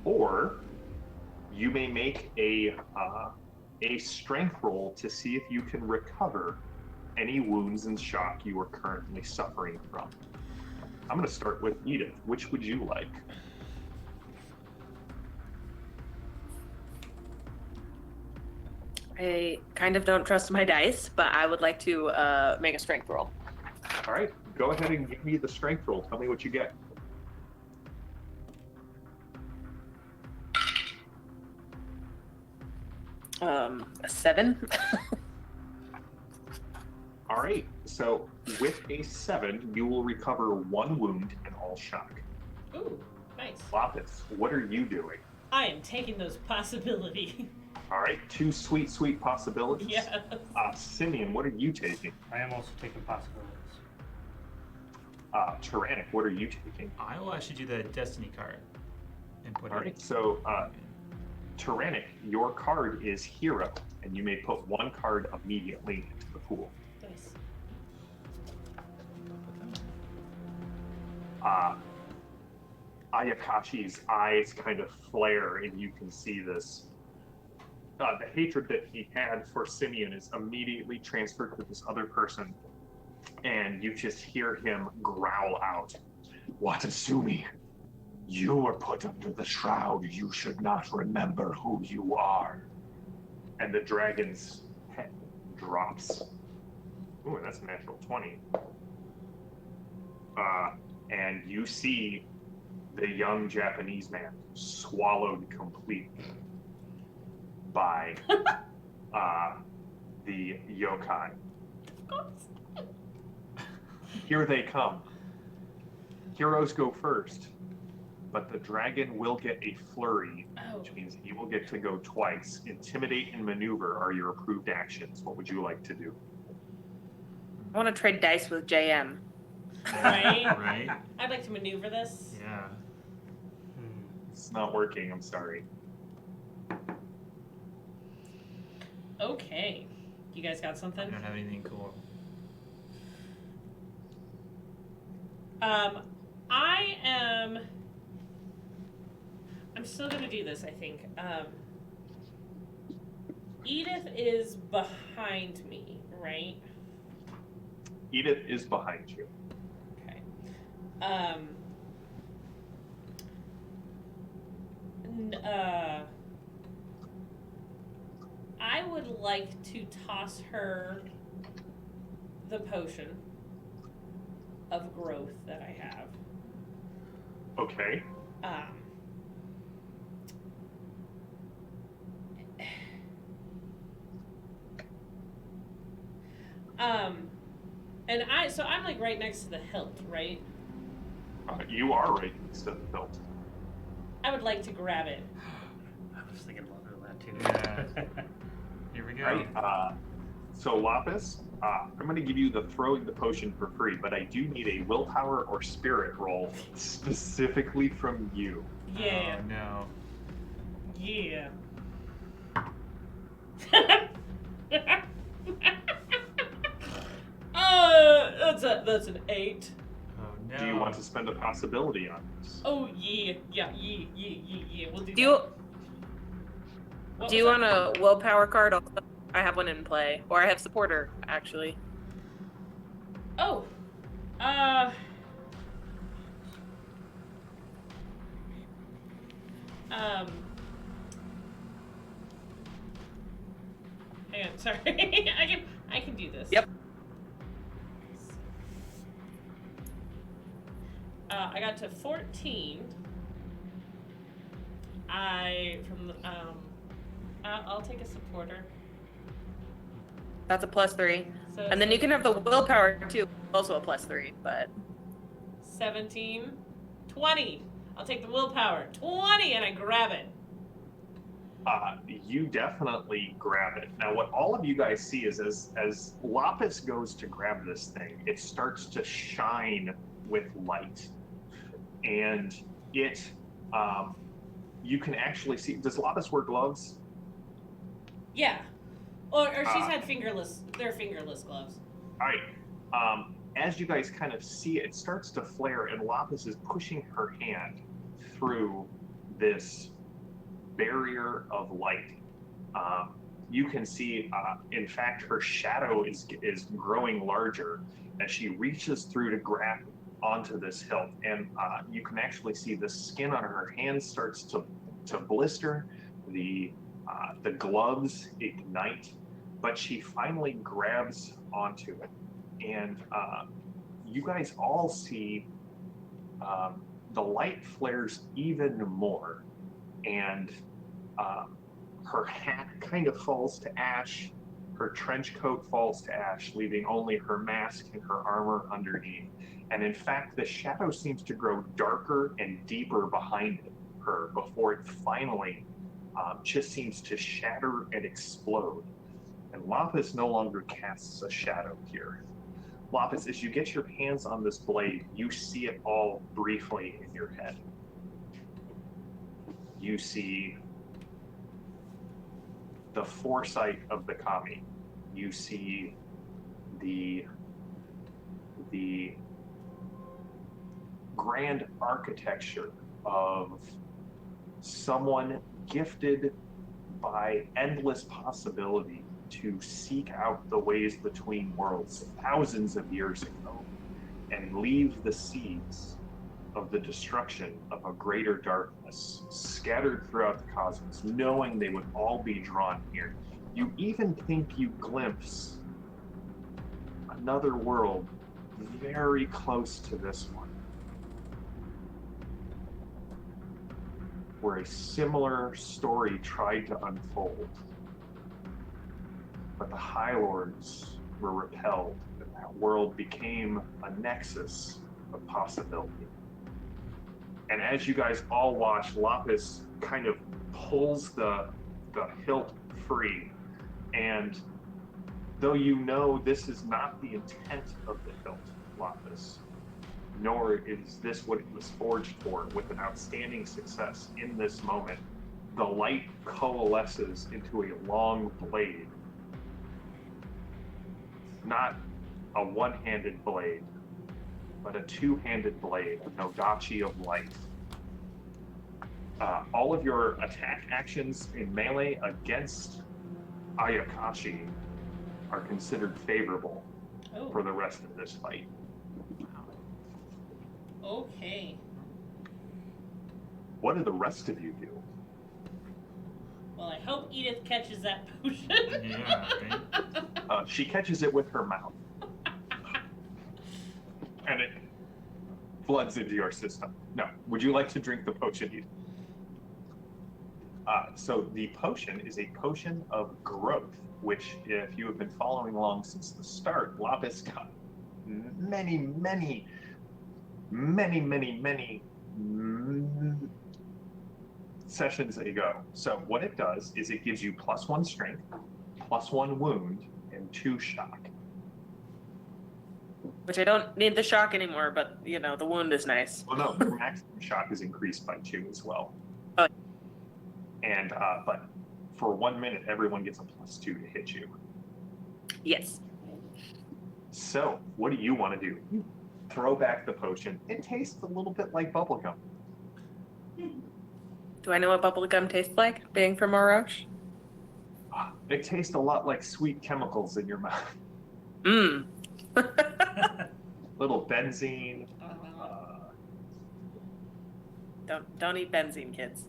or you may make a strength roll to see if you can recover any wounds and shock you are currently suffering from. I'm going to start with Edith. Which would you like? I kind of don't trust my dice, but I would like to make a strength roll. All right, go ahead and give me the strength roll. Tell me what you get. A 7. All right, so with a 7, you will recover 1 wound and all shock. Ooh, nice. Lapis, what are you doing? I am taking those possibilities. All right, 2 sweet, sweet possibilities. Yes. Simeon, what are you taking? I am also taking possibilities. Tyrannic, what are you taking? I will actually do the destiny card and put All it. right, so Tyrannic, your card is Hero, and you may put 1 card immediately into the pool. Nice. Ayakashi's eyes kind of flare, and you can see this. The hatred that he had for Simeon is immediately transferred to this other person, and you just hear him growl out, "Watasumi, you were put under the shroud. You should not remember who you are." And the dragon's head drops. Ooh, that's a natural 20. And you see the young Japanese man swallowed completely by the yokai. Here they come. Heroes go first, but the dragon will get a flurry, which means he will get to go twice. Intimidate and maneuver are your approved actions. What would you like to do? I want to trade dice with JM. Right? Right? I'd like to maneuver this. Yeah. It's not working, I'm sorry. Okay. You guys got I something? don't have anything cool. I'm still gonna do this, I think. Edith is behind me, right? Edith is behind you. Okay. I would like to toss her the potion of growth that I have. Okay. Uh, So I'm like right next to the hilt, right? You are right next to the hilt. I would like to grab it. I was thinking about doing that too. Yeah. Here we go. Right. So Lapis, I'm going to give you the throwing the potion for free, but I do need a willpower or spirit roll specifically from you. Yeah. Oh, no. Yeah. That's an 8. Oh, no. Do you want to spend a possibility on this? Oh yeah. We'll do Do you that. What do you was want that? a willpower card? Also, I have one in play, or I have supporter actually. Oh. Hang on, sorry. I can do this. Yep. I got to 14. I'll take a supporter. That's a +3, So and then you can have the willpower too, also a +3. But 17, 20. I'll take the willpower. 20, and I grab it. You definitely grab it. Now, what all of you guys see is as Lapis goes to grab this thing, it starts to shine with light. And it, you can actually see, does Lapis wear gloves? Yeah. Or she's had they're fingerless gloves. All right. As you guys kind of see it starts to flare, and Lapis is pushing her hand through this barrier of light. You can see, in fact, her shadow is growing larger as she reaches through to grab onto this hilt, and you can actually see the skin on her hand starts to blister. The gloves ignite, but she finally grabs onto it, and you guys all see the light flares even more, and her hat kind of falls to ash, her trench coat falls to ash, leaving only her mask and her armor underneath. And in fact, the shadow seems to grow darker and deeper behind her before it finally just seems to shatter and explode. And Lapis no longer casts a shadow here. Lapis, as you get your hands on this blade, you see it all briefly in your head. You see the foresight of the kami. You see the grand architecture of someone gifted by endless possibility to seek out the ways between worlds thousands of years ago and leave the seeds of the destruction of a greater darkness scattered throughout the cosmos, knowing they would all be drawn here. You even think you glimpse another world very close to this one, where a similar story tried to unfold, but the High Lords were repelled, and that world became a nexus of possibility. And as you guys all watch, Lapis kind of pulls the hilt free, and though you know this is not the intent of the hilt, Lapis, nor is this what it was forged for. With an outstanding success in this moment, the light coalesces into a long blade. Not a one-handed blade, but a two-handed blade, a Nodachi of light. All of your attack actions in melee against Ayakashi are considered favorable for the rest of this fight. Okay. What do the rest of you do? Well, I hope Edith catches that potion. Yeah, right? She catches it with her mouth. And it floods into your system. No. Would you like to drink the potion, Edith? So the potion is a potion of growth, which, if you have been following along since the start, Lapis got many sessions ago. So what it does is it gives you +1 strength, +1 wound, and 2 shock. Which I don't need the shock anymore, but you know, the wound is nice. Well, no, your maximum shock is increased by 2 as well. Oh. And but for 1 minute, everyone gets a +2 to hit you. Yes. So what do you want to do? You throw back the potion. It tastes a little bit like bubblegum. Do I know what bubblegum tastes like, being from Orochi? It tastes a lot like sweet chemicals in your mouth. Mmm. Little benzene. Don't eat benzene, kids.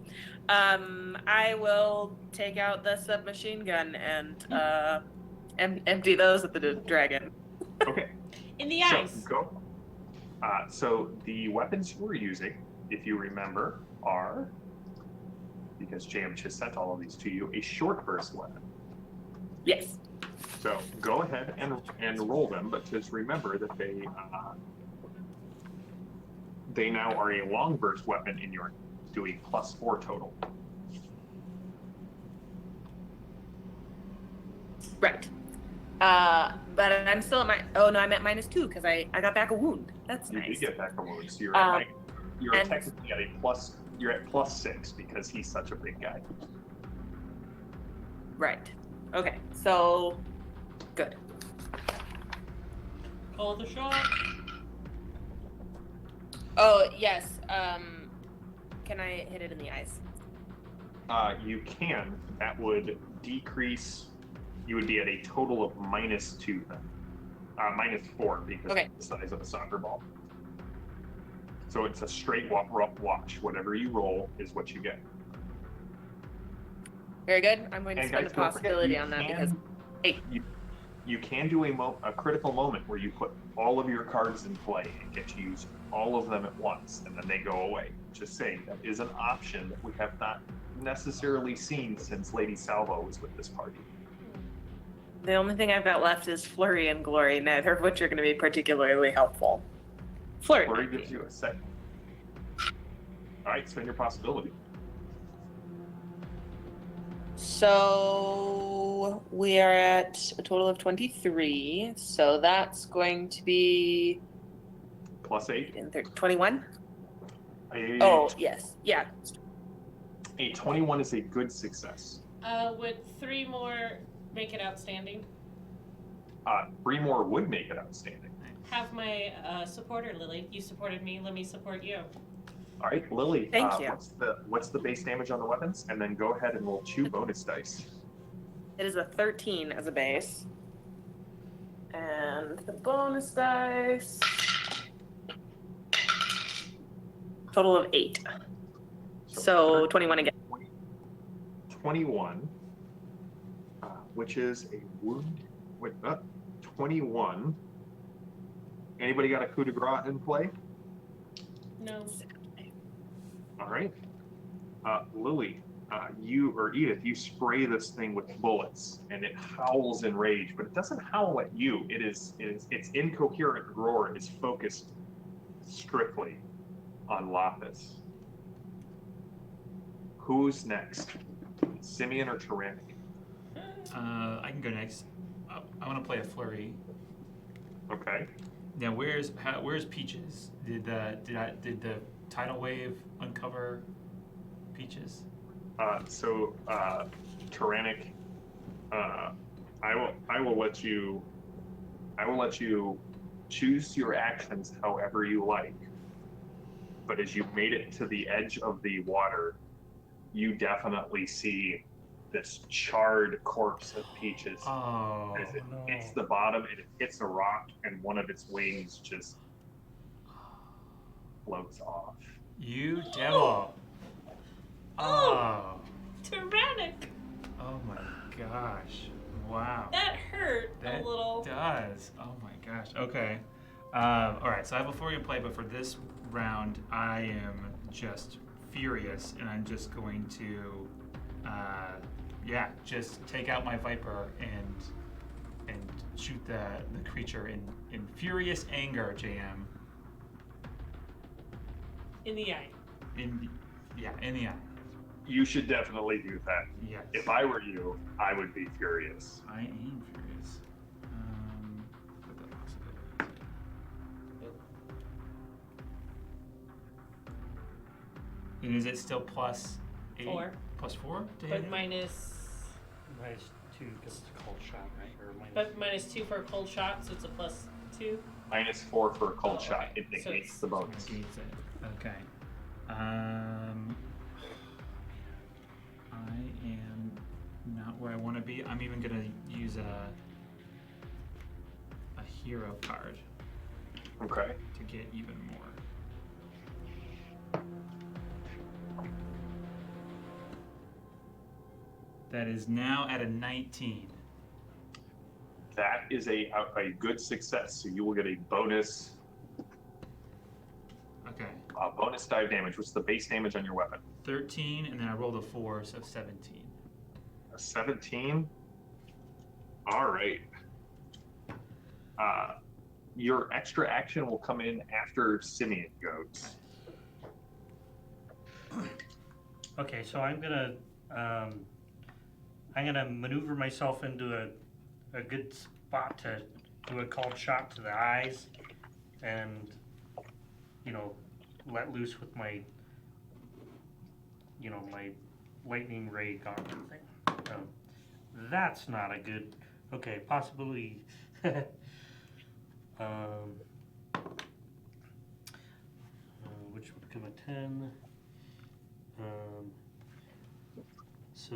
I will take out the submachine gun and empty those at the dragon. Okay. In the eyes. So go. So the weapons you were using, if you remember, are, because JM just sent all of these to you, a short burst weapon. Yes. So go ahead and roll them, but just remember that they now are a long burst weapon in your doing +4 total. Right. But I'm still at my. Oh no, I'm at -2 because I got back a wound. That's You nice. did get back a wound, so you're and- technically at a plus. You're at +6 because he's such a big guy. Right. Okay. So good. Call the shot. Oh yes. Can I hit it in the eyes? You can. That would decrease. You would be at a total of -2 then. -4 because Okay. of the size of a soccer ball. So it's a straight rough watch. Whatever you roll is what you get. Very good. I'm going to And spend guys, a don't forget, possibility you on that can- because you can do a critical moment where you put all of your cards in play and get to use all of them at once, and then they go away. Just saying, that is an option that we have not necessarily seen since Lady Salvo was with this party. the only thing I've got left is Flurry and Glory, neither of which are going to be particularly helpful. Flurry. Flurry gives you a second. All right, spend your possibility. So we are at a total of 23. So that's going to be +8. 21. A, Oh yes, yeah. a 21 is a good success. Would 3 more make it outstanding? 3 more would make it outstanding. Have my supporter, Lily. You supported me. Let me support you. All right, Lily. Thank you. What's the base damage on the weapons? And then go ahead and roll 2 bonus dice. It is a 13 as a base, and the bonus dice. Total of 8. So 21 again. 21, which is a wound. Wait, 21. Anybody got a coup de grace in play? No. All right. Lily, you or Edith, you spray this thing with bullets, and it howls in rage, but it doesn't howl at you. Its incoherent roar is focused strictly on Lapis. Who's next? Simeon or Tyrannic? I can go next. I want to play a flurry. Okay. Now, where's Peaches? Did the tidal wave uncover Peaches? Tyrannic, I will let you choose your actions however you like. But as you made it to the edge of the water, you definitely see this charred corpse of Peaches. Oh, As it no. hits the bottom, and it hits a rock, and one of its wings just floats off. you devil! Oh, Tyrannic. oh my gosh! Wow. That hurt That a little. does. Oh my gosh. Okay. All right. So I have a 4-game play, but for this round, I am just furious, and I'm just going to, just take out my viper and shoot the creature in furious anger, JM. In the eye. In the eye. You should definitely do that. Yes. If I were you, I would be furious. I am furious. What the possibility? And is it still plus 8? 4. Plus 4? to But hit? minus. -2 because it's a cold shot, right? Or But -2 for a cold shot, so it's a +2. -4 for a cold Oh, shot. okay. It So negates it's- the bonus. Negates it. Okay. I am not where I want to be. I'm even gonna use a hero card Okay. to get even more. That is now at a 19. That is a good success. So you will get a bonus Okay. bonus dive damage. What's the base damage on your weapon? 13, and then I rolled a 4, so 17. A 17. All right. Your extra action will come in after Simeon goes. Okay, so I'm gonna maneuver myself into a good spot to do a cold shot to the eyes, and let loose with my my lightning ray gauntlet thing. That's not a good. Okay, possibly. Which would become a 10. So,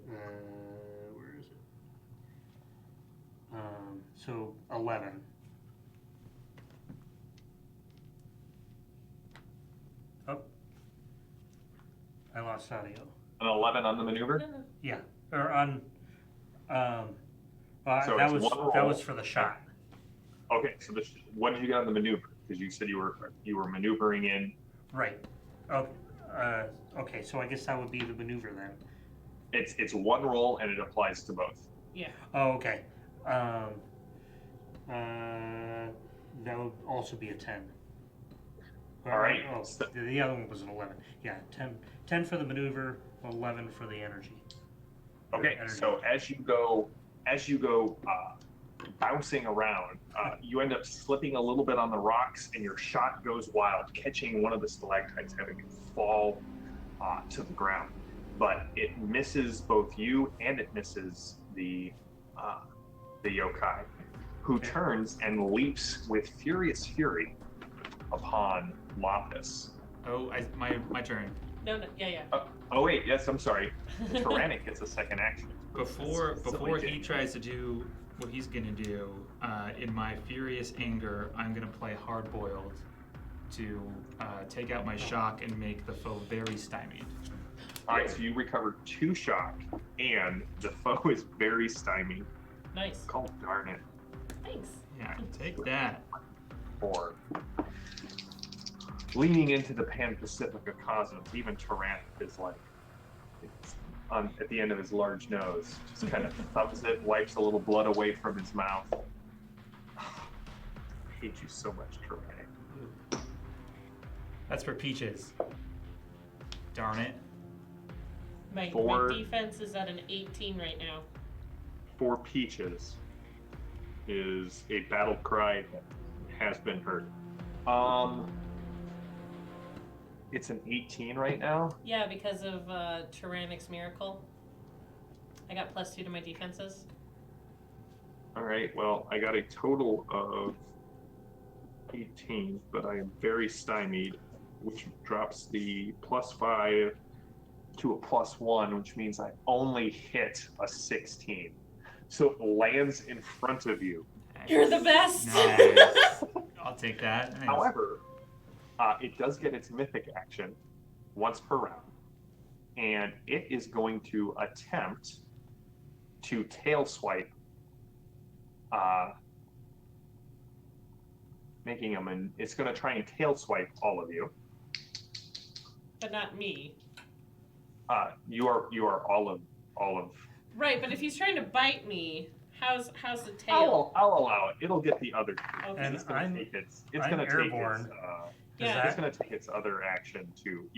where is it? So 11. Oh, I lost audio. An 11 on the maneuver. No, no. Yeah, or on. So that it's was one that roll. was for the shot. Okay. So what did you get on the maneuver? Because you said you were maneuvering in. Right. Oh, okay. So I guess that would be the maneuver then. It's one roll and it applies to both. Yeah. Oh, okay. That would also be a 10. All right. Oh, the other one was an 11. Yeah, 10 for the maneuver, 11 for the energy. Okay. Energy. So as you go bouncing around, you end up slipping a little bit on the rocks, and your shot goes wild, catching one of the stalactites, having it fall to the ground. But it misses both you, and it misses the yokai, who Okay. turns and leaps with furious fury upon Lapis. Oh, my turn. No, no. Yeah. Oh wait, yes, I'm sorry. Tyrannic gets a second action. Before Silly he Jane. tries to do what he's gonna do, in my furious anger, I'm gonna play hard boiled to take out my shock and make the foe very stymied. All right, so you recover 2 shock, and the foe is very stymied. Nice. Oh, darn it. Thanks. Yeah, take that. 4. Leaning into the Pan-Pacific cosmos, even Tyrannic is like, it's at the end of his large nose, just kind of thumbs it, wipes a little blood away from his mouth. I hate you so much, Tyrannic. That's for Peaches. Darn it. My 4. defense is at an 18 right now. For Peaches, is a battle cry that has been heard. It's an 18 right now. Yeah, because of Tyrannic's Miracle. I got +2 to my defenses. All right, well, I got a total of 18, but I am very stymied, which drops the +5 to a +1, which means I only hit a 16. So it lands in front of you. You're the best. Nice. I'll take that. Nice. However, it does get its mythic action once per round, and it is going to attempt to tail swipe, making him it's going to try and tail swipe all of you. But not me. You are all of. Right, but if he's trying to bite me, how's the tail? I'll allow it. It'll get the other. Okay. And It's going to take its. It's I'm going to take airborne. Yeah. It's going to take its other action to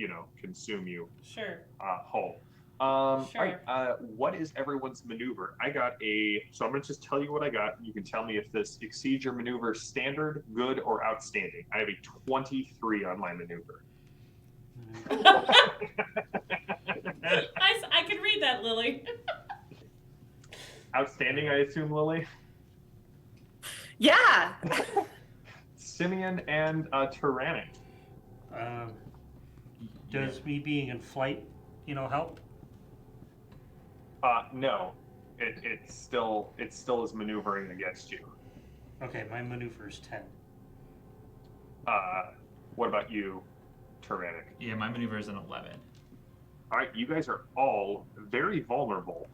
consume you Sure. whole. Sure. All right, what is everyone's maneuver? So I'm going to just tell you what I got. You can tell me if this exceeds your maneuver standard, good, or outstanding. I have a 23 on my maneuver. I can read that, Lily. Outstanding, I assume, Lily? Yeah. Simeon and Tyrannic. Does me being in flight, help? No. It still is maneuvering against you. Okay, my maneuver is 10. What about you, Tyrannic? Yeah, my maneuver is an 11. All right, you guys are all very vulnerable,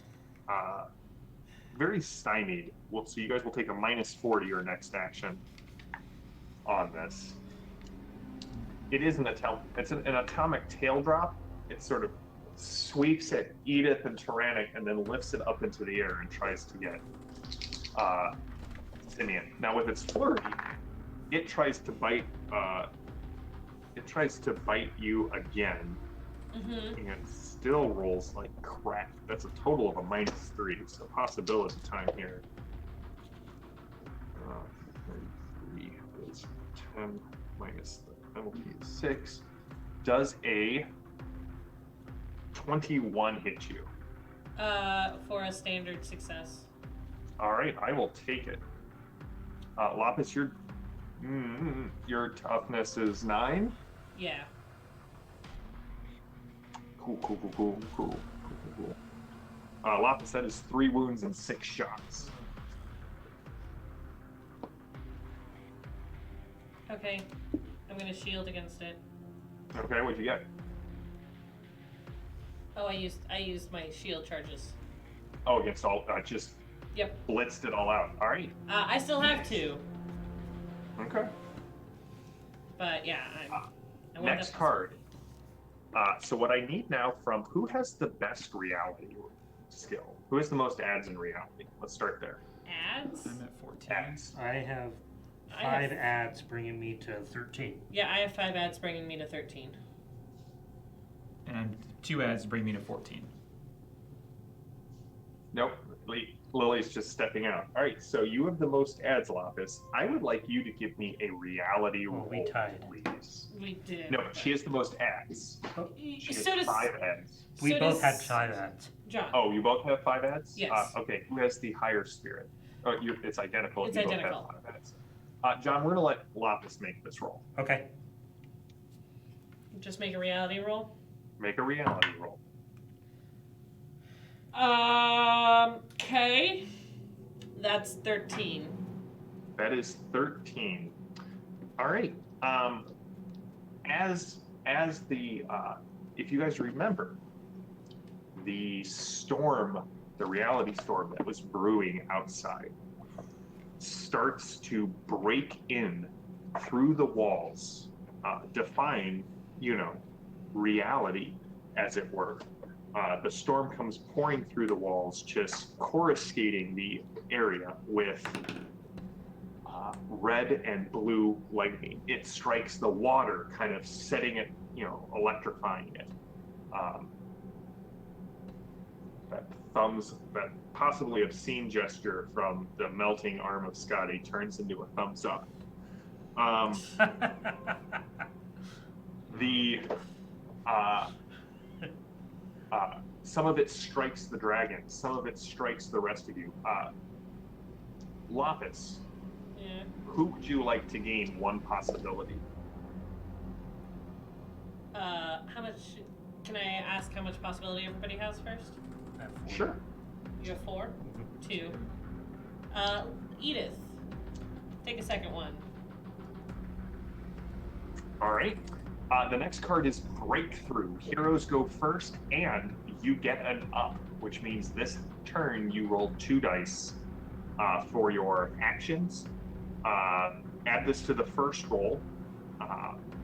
very stymied. So you guys will take a -4 to your next action on this. It is it's an atomic tail drop. It sort of sweeps at Edith and Tyrannic and then lifts it up into the air and tries to get Simeon. Now with its flurry, it tries to bite. It tries to bite you again, and still rolls like crap. That's a total of a -3. So possibility time here. 3 is 10 minus the penalty is 6. Does a 21 hit you? For a standard success. All right, I will take it. Lapis, your toughness is 9. Yeah. Cool. Lapis, that is 3 wounds and 6 shots. Okay. I'm gonna shield against it. Okay, what'd you get? Oh, I used my shield charges. Oh, against all. Just Yep. blitzed it all out. All right. I still have 2, Okay. but yeah. I want Next that card. So what I need now from who has the best reality skill? Who has the most adds in reality? Let's start there. Ads? I'm at 14. Adds. I have I 5 have- ads bringing me to 13. Yeah, I have 5 ads bringing me to 13. And 2 ads bring me to 14. Nope. Lily's just stepping out. All right. So you have the most adds, Lapis. I would like you to give me a reality roll, we tied. please. We did. No, she has the most adds. She has So does 5 ads. We So both does- had 5 ads. John. Oh, you both have 5 ads? Yes. Okay. Who has the higher spirit? Oh, it's identical. It's you identical. both have 5 ads. John, we're gonna let Lapis make this roll. Okay. Just make a reality roll. Make a reality roll. Okay. That's 13. That is 13. All right. As the if you guys remember, the storm, the reality storm that was brewing outside, starts to break in through the walls, define, reality, as it were. The storm comes pouring through the walls, just coruscating the area with red and blue lightning. It strikes the water, kind of setting it, electrifying it. that possibly obscene gesture from the melting arm of Scotty turns into a thumbs up. The some of it strikes the dragon, some of it strikes the rest of you. Lapis, Yeah. who would you like to gain one possibility? How much? Can I ask how much possibility everybody has first? I have 4. Sure. You have 4? 2. Edith, take a second one. All right. The next card is Breakthrough. Heroes go first, and you get an up, which means this turn you roll 2 dice for your actions. Add this to the first roll.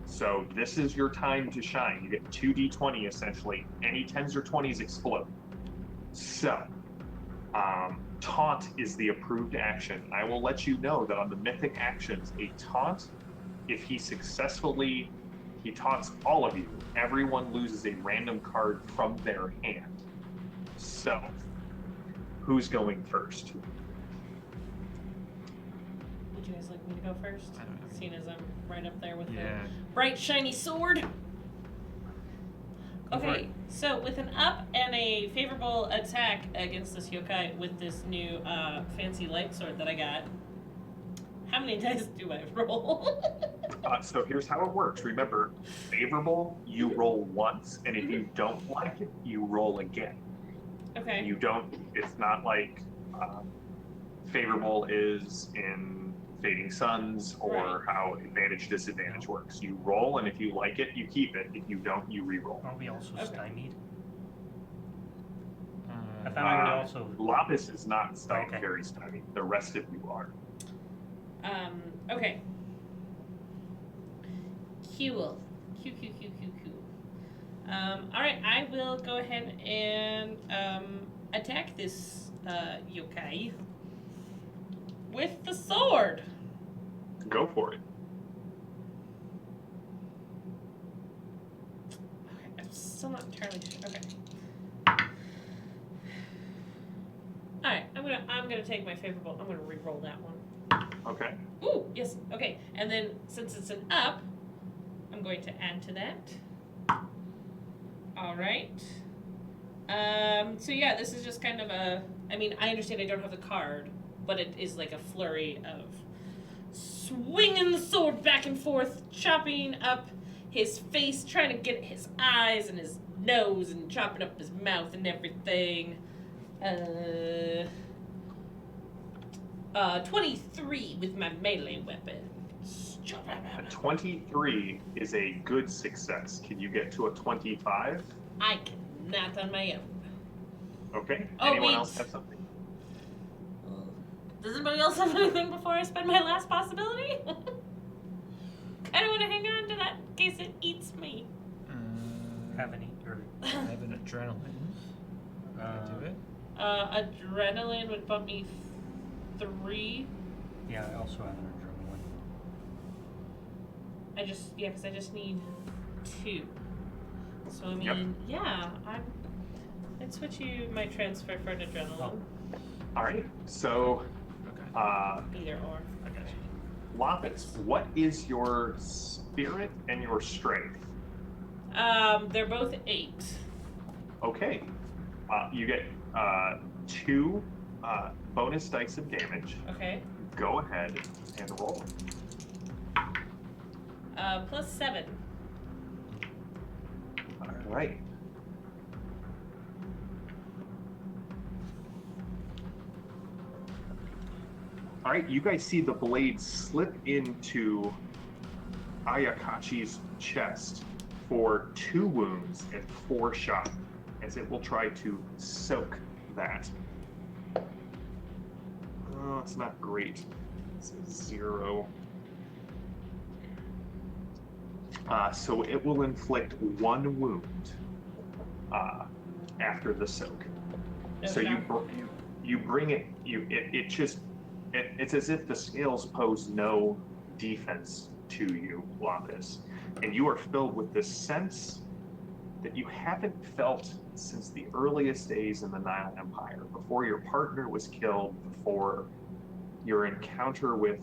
So this is your time to shine. You get 2d20 essentially. Any 10s or 20s explode. So, taunt is the approved action. I will let you know that on the mythic actions, a taunt, if he taunts all of you, everyone loses a random card from their hand. So, who's going first? Would you guys like me to go first? I don't know. Seeing as I'm right up there with Yeah. the bright shiny sword. Go for Okay, it. so with an up and a favorable attack against this yokai with this new fancy light sword that I got, how many dice do I roll? So here's how it works. Remember, favorable, you roll once, and if you don't like it, you roll again. Okay. You don't, it's not like favorable is in Fading Suns or Right. how advantage disadvantage works. You roll, and if you like it, you keep it. If you don't, you re-roll. Are we also Okay. stymied? I Uh, thought we would also. Lapis is not stymied, Okay. very stymied. The rest of you are. Okay. Cool. Cool. Alright, I will go ahead and attack this yokai with the sword. Go for it. Okay, I'm still not entirely sure. Okay. Alright, I'm gonna take my favorable. I'm gonna re-roll that one. Okay. Ooh, yes. Okay, and then since it's an up, I'm going to add to that. All right. So yeah, this is just kind of a. I mean, I understand I don't have the card, but it is like a flurry of swinging the sword back and forth, chopping up his face, trying to get his eyes and his nose, and chopping up his mouth and everything. 23 with my melee weapon. A 23 is a good success. Can you get to a 25? I cannot on my own. Okay. Oh, Anyone wait. else have something? Does anybody else have anything before I spend my last possibility? I don't want to hang on to that in case it eats me. Have any? Or, I have an adrenaline. Can I do it? Adrenaline would bump me 3. yeah, I also have an adrenaline. Because I just need 2. So I mean, Yep. I'd switch you my transfer for an adrenaline. Oh. All right. So, Okay. Either or. I got you. Lapis, what is your spirit and your strength? They're both 8. Okay. You get 2 bonus dice of damage. Okay. Go ahead and roll. Plus 7. All right. All right, you guys see the blade slip into Ayakashi's chest for 2 wounds and 4 shock, as it will try to soak that. Oh, it's not great. It's a 0. So it will inflict 1 wound after the soak. No So shock. you bring it. It's as if the scales pose no defense to you, Lapis, and you are filled with this sense that you haven't felt since the earliest days in the Nile Empire, before your partner was killed, before your encounter with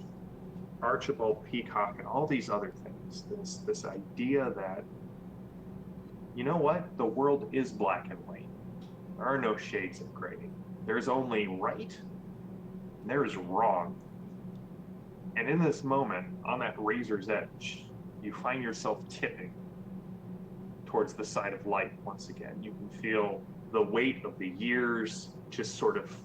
Archibald Peacock and all these other things. This idea that, you know what, the world is black and white. There are no shades of gray. There's only right, and there's wrong. And in this moment, on that razor's edge, you find yourself tipping towards the side of light once again. You can feel the weight of the years just sort of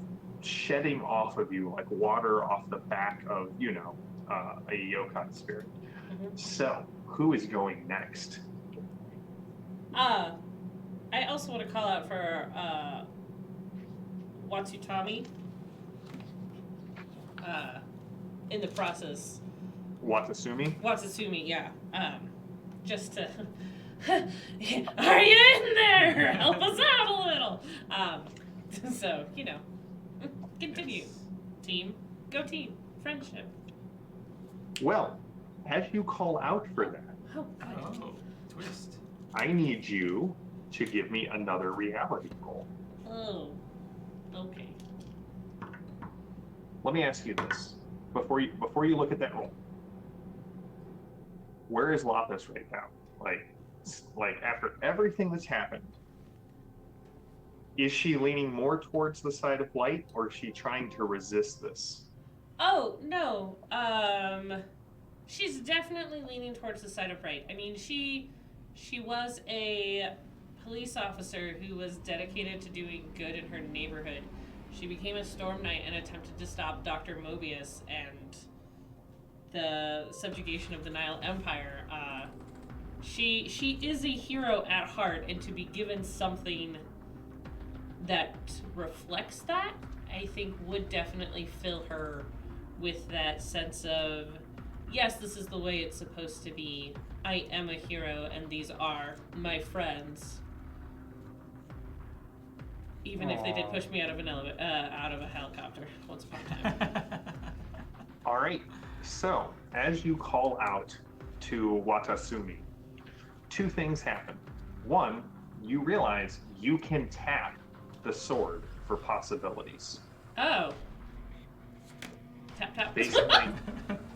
shedding off of you like water off the back of, a yokai spirit. Mm-hmm. So, who is going next? I also want to call out for Watsutami. In the process. Watsumi, yeah. Just to. Are you in there? Help us out a little. So, continue. Team. Go team. Friendship. Well, as you call out for that, Oh, God. Oh, twist. I need you to give me another reality roll. Oh. Okay. Let me ask you this before you look at that roll. Where is Lapis right now? Like after everything that's happened, is she leaning more towards the side of light, or is she trying to resist this? Oh, no. She's definitely leaning towards the side of right. I mean, she was a police officer who was dedicated to doing good in her neighborhood. She became a Storm Knight and attempted to stop Dr. Mobius and the subjugation of the Nile Empire. She is a hero at heart, and to be given something that reflects that, I think would definitely fill her with that sense of, yes, this is the way it's supposed to be. I am a hero, and these are my friends. Even if they did push me out of out of a helicopter once upon a time. All right. So, as you call out to Watasumi, two things happen. One, you realize you can tap the sword for possibilities. Oh. Tap, tap. Basically,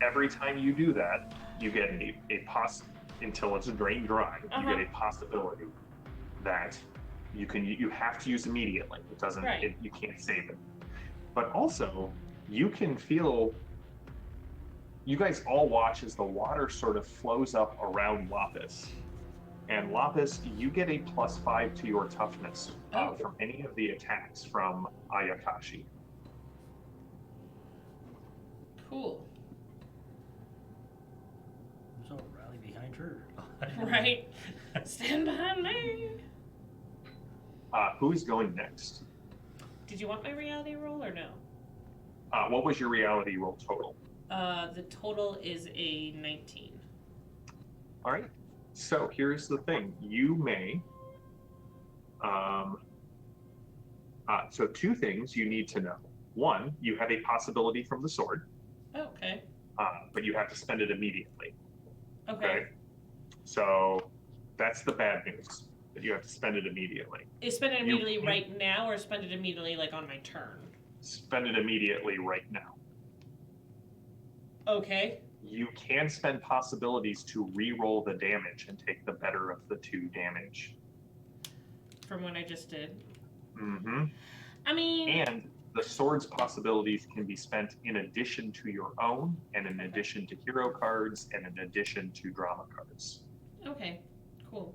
every time you do that, you get until it's drained dry, you get a possibility that you have to use immediately. It doesn't, Right. you can't save it. But also, you can feel, you guys all watch as the water sort of flows up around Lapis. And Lapis, you get a +5 to your toughness from any of the attacks from Ayakashi. Cool. So rally behind her. Right. Stand behind me. Who is going next? Did you want my reality roll or no? What was your reality roll total? The total is a 19. All right. So here's the thing. You may. So two things you need to know. One, you have a possibility from the sword, Okay. but you have to spend it immediately. Okay. So that's the bad news, that you have to spend it immediately. Is spend it immediately right now, or spend it immediately like on my turn? Spend it immediately right now. Okay. You can spend possibilities to re-roll the damage and take the better of the two damage. From what I just did. Mm-hmm. I mean. And the sword's possibilities can be spent in addition to your own, and in addition to hero cards, and in addition to drama cards. Okay. Cool.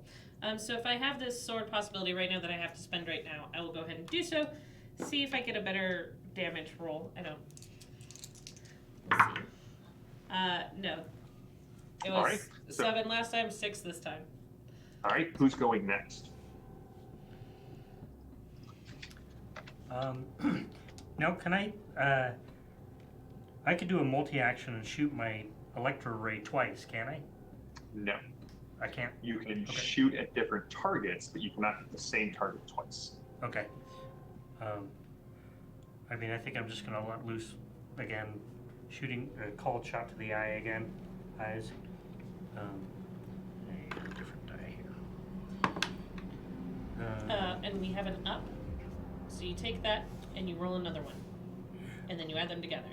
So if I have this sword possibility right now that I have to spend right now, I will go ahead and do so. See if I get a better damage roll. I don't. Let's see. No. It was right, so 7 last time, 6 this time. All right, who's going next? Now, can I could do a multi-action and shoot my electro ray twice, can I? No. I can't. You can shoot at different targets, but you cannot hit the same target twice. Okay. I mean, I think I'm just gonna let loose again, shooting a cold shot to the eye again. Eyes. A different die here. And we have an up. So you take that and you roll another one. And then you add them together.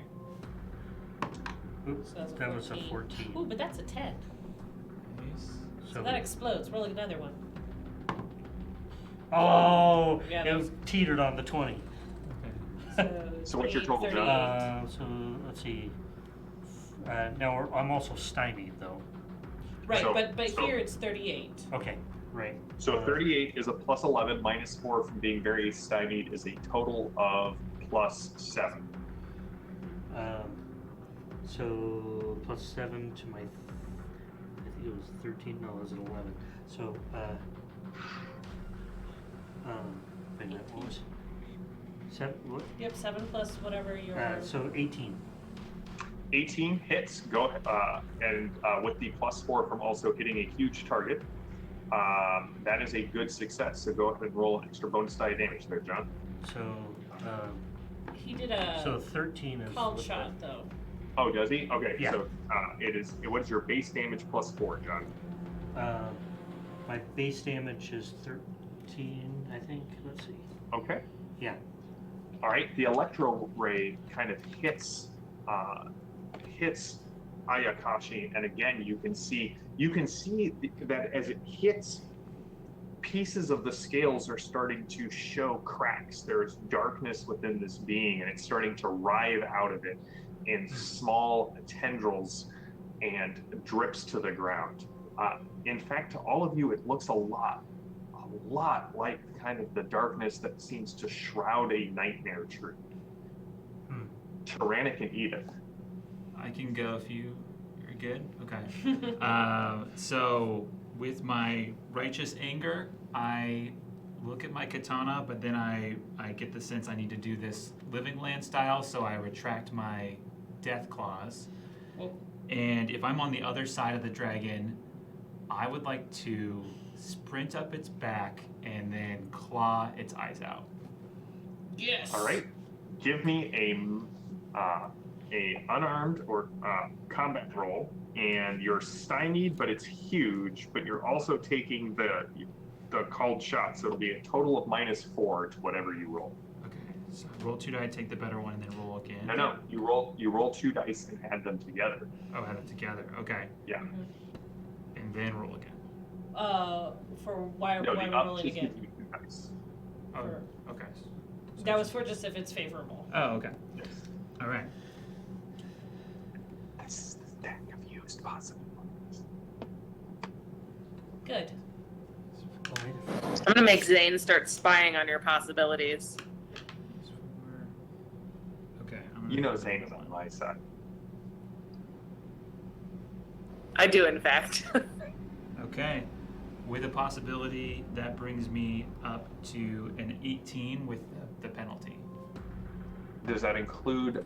Oops, So that's that was a 14. Ooh, but that's a 10. Nice. So that explodes. Roll another one. Oh, Yeah, it that was teetered on the 20. Okay. So what's your total, 38. John? So let's see. Now I'm also stymied though. Right, So- but so- here it's 38. Okay, right. So 38 is a plus 11 minus 4 from being very stymied is a total of plus 7. So plus 7 to my. I think it was 13. No, it was an 11. So wait a minute. What was 7? What? Yep, 7 plus whatever your. So 18. 18 hits, go and with the plus 4 from also hitting a huge target, that is a good success. So go ahead and roll an extra bonus die damage there, John. So He did a so 13 is. called with shot though. Oh, does he? Okay, Yeah. so what is your base damage plus 4, John? My base damage is 13, I think. Let's see. Okay. Yeah. All right. The electro ray kind of hits Ayakashi, and again you can see that as it hits, pieces of the scales are starting to show cracks. There's darkness within this being, and it's starting to writhe out of it in small tendrils and drips to the ground. In fact, to all of you, it looks a lot like kind of the darkness that seems to shroud a nightmare tree. Tyrannic and Edith. I can go if you're good. Okay. So with my righteous anger, I look at my katana, but then I get the sense I need to do this living land style, so I retract my death claws. Oh. And if I'm on the other side of the dragon, I would like to sprint up its back and then claw its eyes out. Yes. All right. Give me a unarmed or combat roll, and you're stymied, but it's huge. But you're also taking the called shot, so it'll be a total of minus 4 to whatever you roll. Okay. So roll 2 die, take the better one, and then roll again. No, you roll 2 dice and add them together. Oh, add it together. Okay. Yeah. And then roll again. For why No, we're the up rolling just again? gives you 2 dice. Oh, For- okay. That was for just if it's favorable. Oh, okay. Yes. All right. That's the stack of used possibilities. Good. I'm gonna make Zane start spying on your possibilities. Okay. You know Zane is on my side. I do, in fact. Okay. With a possibility, that brings me up to an 18 with the penalty. Does that include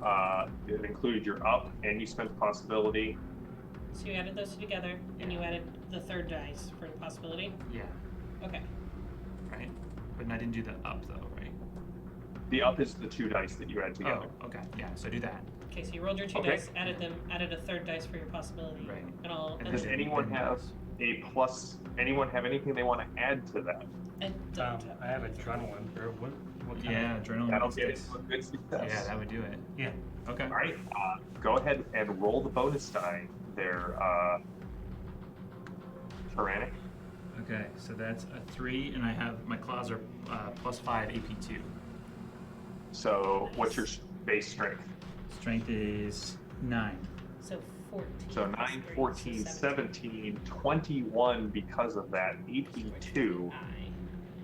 it included your up and you spent the possibility? So you added those two together, and you added the third dice for the possibility. Yeah. Okay. Right. But I didn't do the up though, right? The up is the 2 dice that you add together. Oh, okay. Yeah. So do that. Okay, so you rolled your 2 Okay. dice, added a third dice for your possibility. Right. And I'll. And And Does then- anyone then have those. a plus? Anyone have anything they want to add to that? I don't I have adrenaline. Or what kind Yeah, of? adrenaline. That'll get sticks. into a good success. Yeah, that would do it. Yeah. Okay. All right, go ahead and roll the bonus die there, Tyrannic. Okay. So that's a 3, and I have my claws are +5 AP2. So what's your base strength? Strength is 9. So 14. So 9, 14, 17, 21 because of that. 18-2.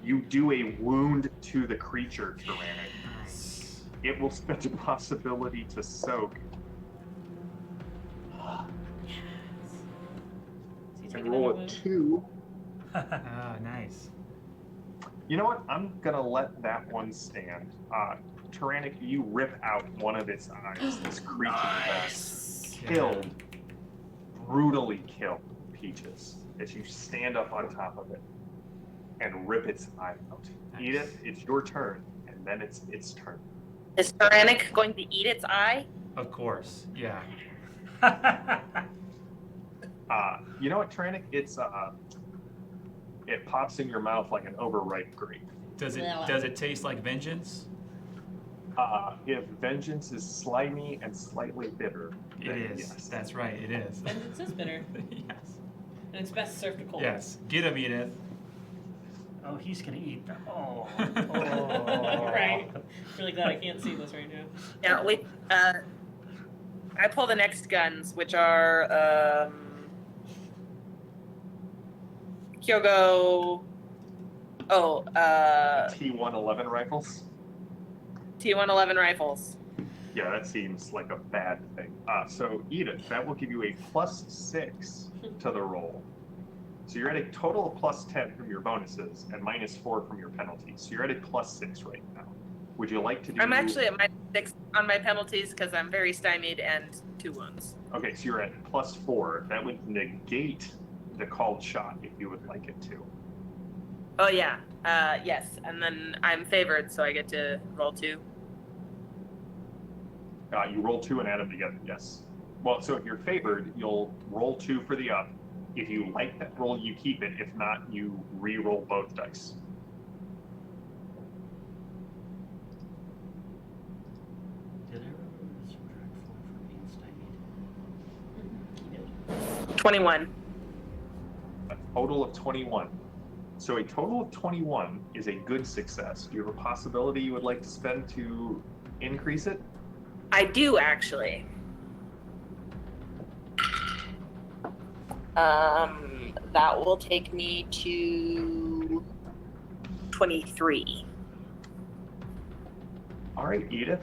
You do a wound to the creature, Tyrannic. Nice. It will spend a possibility to soak. Yes. So you take And roll another a one. 2. Ah, nice. You know what? I'm gonna let that one stand. Tyrannic, you rip out one of its eyes. This creature that's killed, brutally killed Peaches as you stand up on top of it and rip its eye out. Nice. Edith, it's your turn, and then it's its turn. Is Tyrannic going to eat its eye? Of course. Yeah. You know what, Tyrannic? It's It pops in your mouth like an overripe grape. Does it taste like vengeance? If vengeance is slimy and slightly bitter, It then is. yes. That's right. It is. Vengeance is bitter, Yes. and it's best served cold. Yes. Get him, Edith. Oh, he's gonna eat them. Oh. Right. Really glad I can't see this right now. Yeah, I pull the next guns, which are Kyogo. T111 rifles. T111 rifles. Yeah, that seems like a bad thing. So Edith, that will give you a +6 to the roll. So you're at a total of +10 from your bonuses and -4 from your penalties. So you're at a +6 right now. Would you like to do? I'm actually at -6 on my penalties because I'm very stymied and 2 wounds. Okay, so you're at +4. That would negate the called shot if you would like it to. Oh yeah, yes, and then I'm favored, so I get to roll 2. You roll 2 and add them together, yes. Well, so if you're favored, you'll roll 2 for the up. If you like that roll, you keep it. If not, you re-roll both dice. Did I remember subtract 4 from being stymied? 21. A total of 21. So a total of 21 is a good success. Do you have a possibility you would like to spend to increase it? I do actually. That will take me to 23. All right, Edith.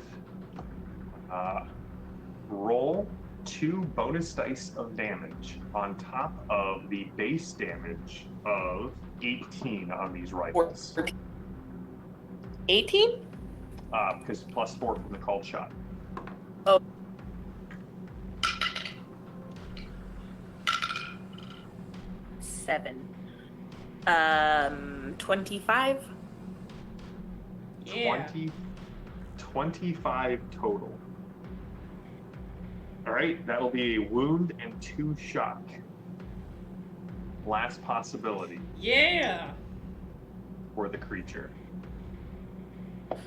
Roll 2 bonus dice of damage on top of the base damage of 18 on these rifles. 18? Because +4 from the called shot. Oh. Seven. 25? Yeah. 25 total. All right, that'll be a wound and 2 shock. Last possibility Yeah. for the creature. And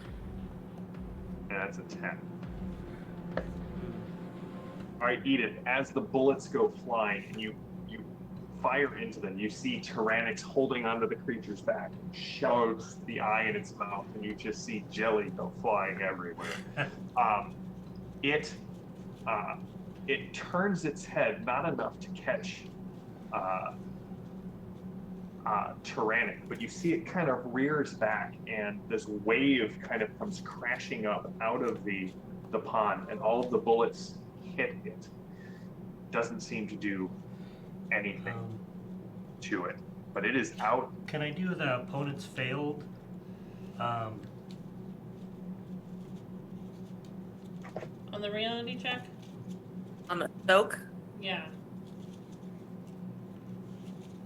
that's a 10. All right, Edith, as the bullets go flying and you fire into them, you see Tyrannix holding onto the creature's back, shoves the eye in its mouth, and you just see jelly go flying everywhere. It turns its head, not enough to catch Tyrannic, but you see it kind of rears back, and this wave kind of comes crashing up out of the pond, and all of the bullets hit it. Doesn't seem to do anything to it, but it is out. Can I do the opponent's failed? On the reality check? On the soak? Yeah.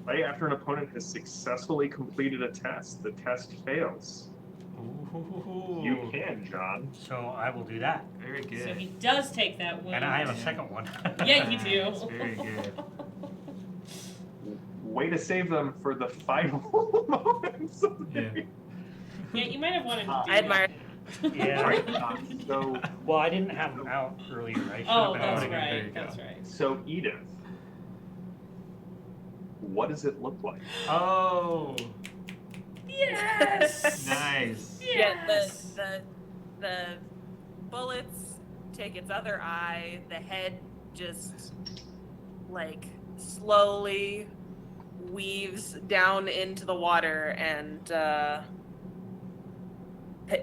Right after an opponent has successfully completed a test, the test fails. Ooh. You can, John. So I will do that. Very good. So he does take that wound. And I have a second one. Yeah, you do. That's very good. Way to save them for the final moments of the Yeah. game. Yeah, you might have wanted to do I admire. Yeah. Right, so, Well, I didn't have them out earlier. I should Oh, have been that's putting them. There you right. go. That's right. so Edith, what does it look like? Oh, Yes. nice. Yes. Yeah, the bullets take its other eye. The head just like slowly weaves down into the water, and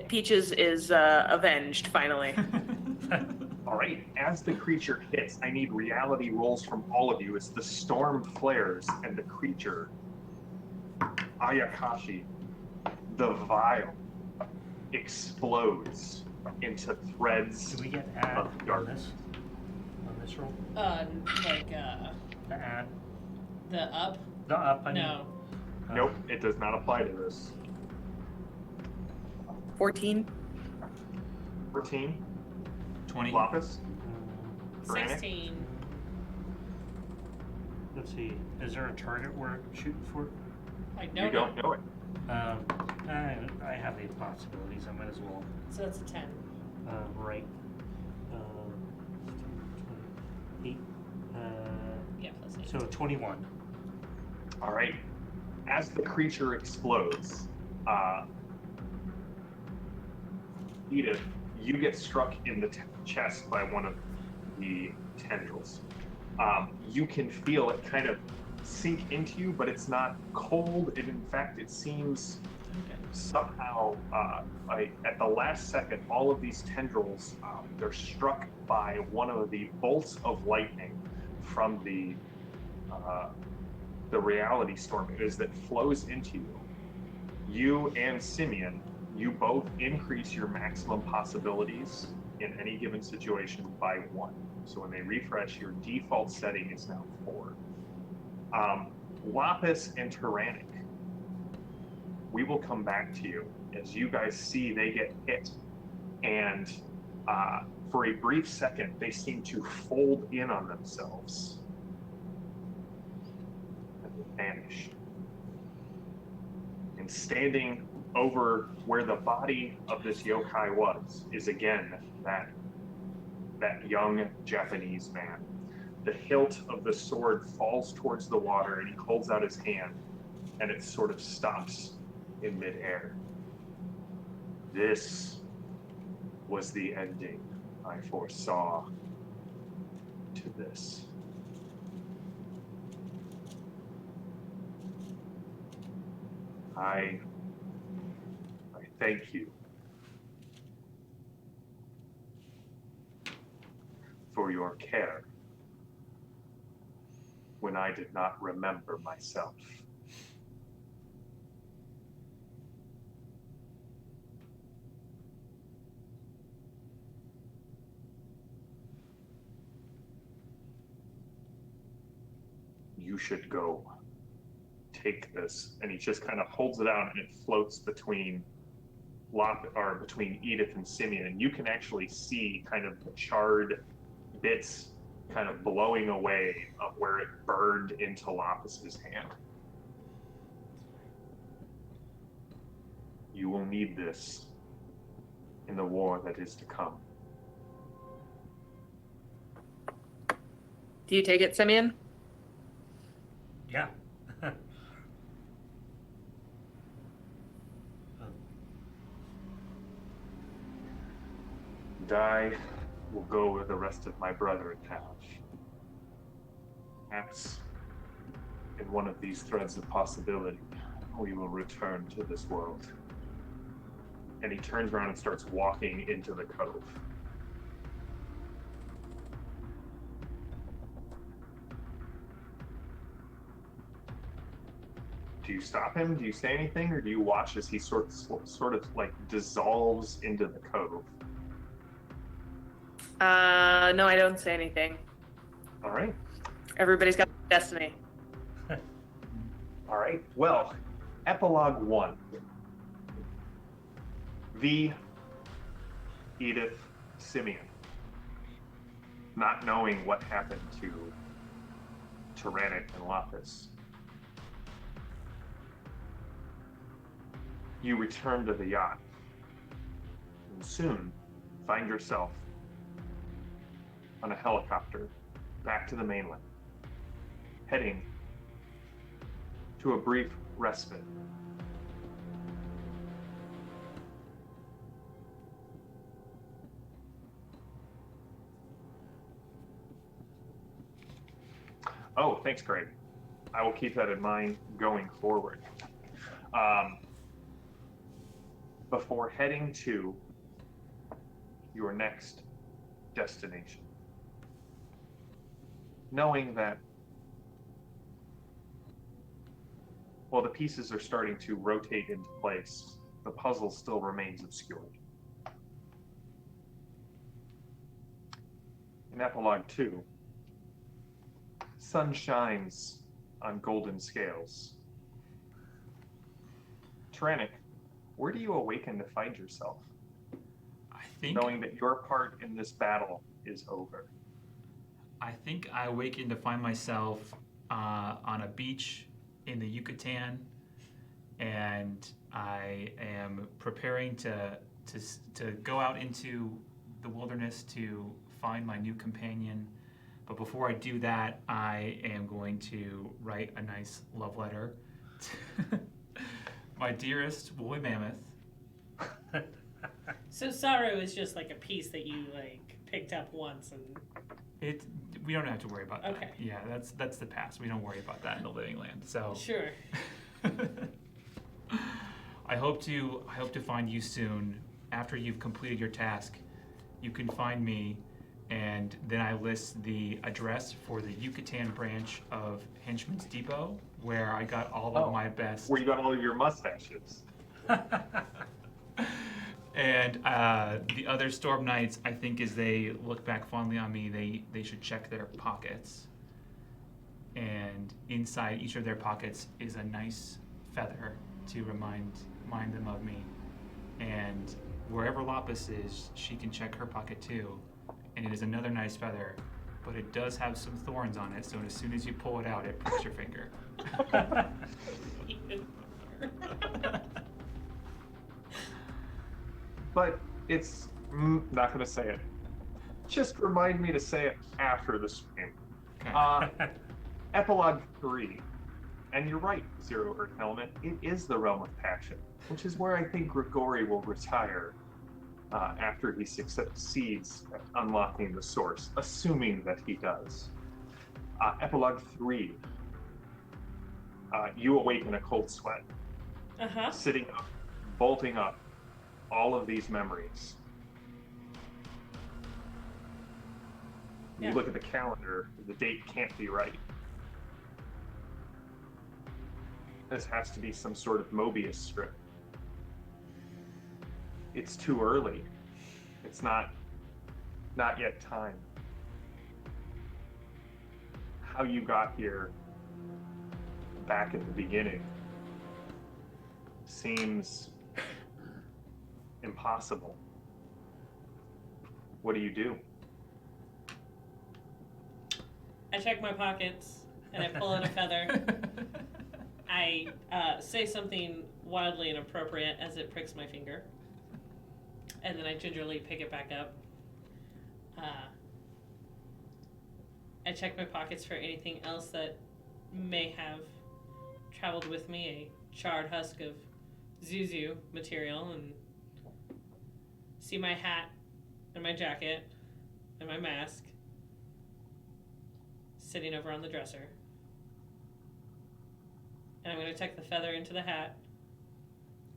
Peaches is avenged finally. All right, as the creature hits, I need reality rolls from all of you as the storm flares and the creature, Ayakashi the Vile, explodes into threads Do we get add of on darkness. this? On this roll? The add? The up? The up, I mean. No. Nope, it does not apply to this. 14. 14, 20. Lapis, Tyrannic? 16. Let's see. Is there a target we're shooting for? I You know don't know it. I have the possibilities. I might as well. So that's a 10. Right. 8. Yeah, plus 8. So 21. All right. As the creature explodes, Edith, you get struck in the chest by one of the tendrils. You can feel it kind of sink into you, but it's not cold. In fact, it seems somehow, at the last second, all of these tendrils, they're struck by one of the bolts of lightning from the reality storm it is that flows into you. You and Simeon, you both increase your maximum possibilities in any given situation by 1. So when they refresh, your default setting is now 4. Lapis and Tyrannic, we will come back to you as you guys see they get hit, and for a brief second they seem to fold in on themselves and vanish. And standing over where the body of this yokai was is again that young Japanese man. The hilt of the sword falls towards the water and he holds out his hand and it sort of stops in midair. This was the ending I foresaw to this. I thank you for your care when I did not remember myself. You should go take this, and he just kind of holds it out and it floats between between Edith and Simeon, and you can actually see kind of the charred bits kind of blowing away of where it burned into Lapis's hand. You will need this in the war that is to come. Do you take it, Simeon? Yeah. And I will go where the rest of my brethren have. Perhaps in one of these threads of possibility, we will return to this world. And he turns around and starts walking into the cove. Do you stop him? Do you say anything, or do you watch as he sort of like dissolves into the cove? No, I don't say anything. All right. Everybody's got destiny. All right. Well, epilogue 1. V. Edith, Simeon, not knowing what happened to Tyrannic and Lapis. You return to the yacht, and soon find yourself on a helicopter back to the mainland, heading to a brief respite. Oh, thanks, Craig. I will keep that in mind going forward. Before heading to your next destination, knowing that, while the pieces are starting to rotate into place, the puzzle still remains obscured. In epilogue 2, sun shines on golden scales. Tyrannic, where do you awaken to find yourself, I think knowing that your part in this battle is over? I think I awaken to find myself on a beach in the Yucatan, and I am preparing to go out into the wilderness to find my new companion. But before I do that, I am going to write a nice love letter to my dearest woolly mammoth. So sorrow is just like a piece that you like picked up once and. We don't have to worry about that. Okay. Yeah, that's the past. We don't worry about that in the living land. So Sure. I hope to find you soon. After you've completed your task, you can find me, and then I list the address for the Yucatan branch of Henchman's Depot, where I got all of my best. Where you got all of your mustaches. And the other Storm Knights, I think, as they look back fondly on me, they should check their pockets. And inside each of their pockets is a nice feather to remind them of me. And wherever Lapis is, she can check her pocket too. And it is another nice feather, but it does have some thorns on it, so as soon as you pull it out, it pricks your finger. But it's not going to say it. Just remind me to say it after the stream. Okay. Epilogue 3. And you're right, Zero Earth Element. It is the realm of passion, which is where I think Grigori will retire after he succeeds at unlocking the source, assuming that he does. Epilogue 3. You awaken a cold sweat. Uh-huh. Sitting up, bolting up all of these memories. Yeah. You look at the calendar, the date can't be right. This has to be some sort of Mobius strip. It's too early. It's not yet time. How you got here back at the beginning seems impossible. What do you do? I check my pockets and I pull out a feather. I say something wildly inappropriate as it pricks my finger. And then I gingerly pick it back up. I check my pockets for anything else that may have traveled with me, a charred husk of Zuzu material, and see my hat and my jacket and my mask sitting over on the dresser. And I'm going to tuck the feather into the hat,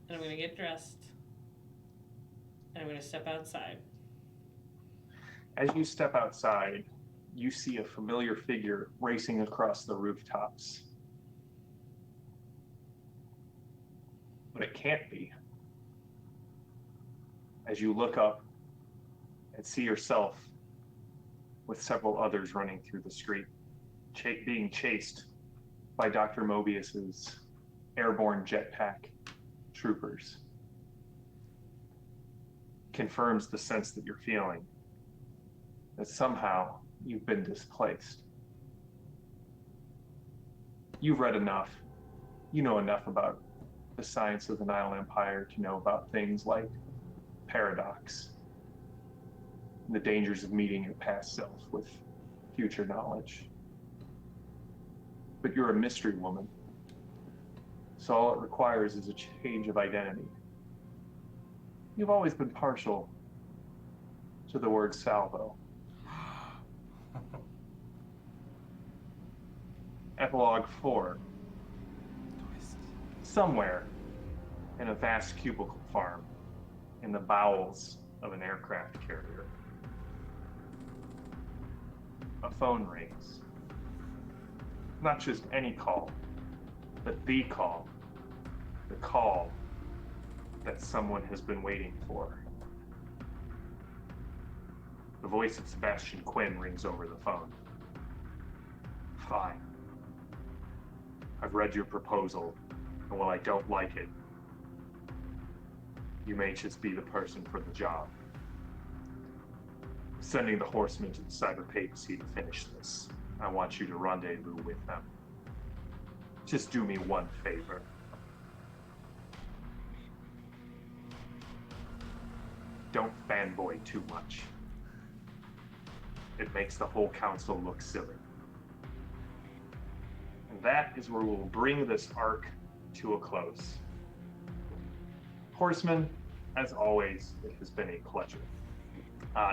and I'm going to get dressed, and I'm going to step outside. As you step outside, you see a familiar figure racing across the rooftops. But it can't be. As you look up and see yourself with several others running through the street, being chased by Dr. Mobius's airborne jetpack troopers. Confirms the sense that you're feeling, that somehow you've been displaced. You've read enough, you know enough about the science of the Nile Empire to know about things like paradox, and the dangers of meeting your past self with future knowledge. But you're a mystery woman, so all it requires is a change of identity. You've always been partial to the word salvo. Epilogue 4. Somewhere in a vast cubicle farm in the bowels of an aircraft carrier, a phone rings. Not just any call, but the call. The call that someone has been waiting for. The voice of Sebastian Quinn rings over the phone. Fine. I've read your proposal, and while I don't like it, you may just be the person for the job. I'm sending the Horsemen to the cyber papacy to finish this. I want you to rendezvous with them. Just do me one favor. fanboy too much. It makes the whole council look silly. And that is where we'll bring this arc to a close. Horsemen, as always, it has been a pleasure.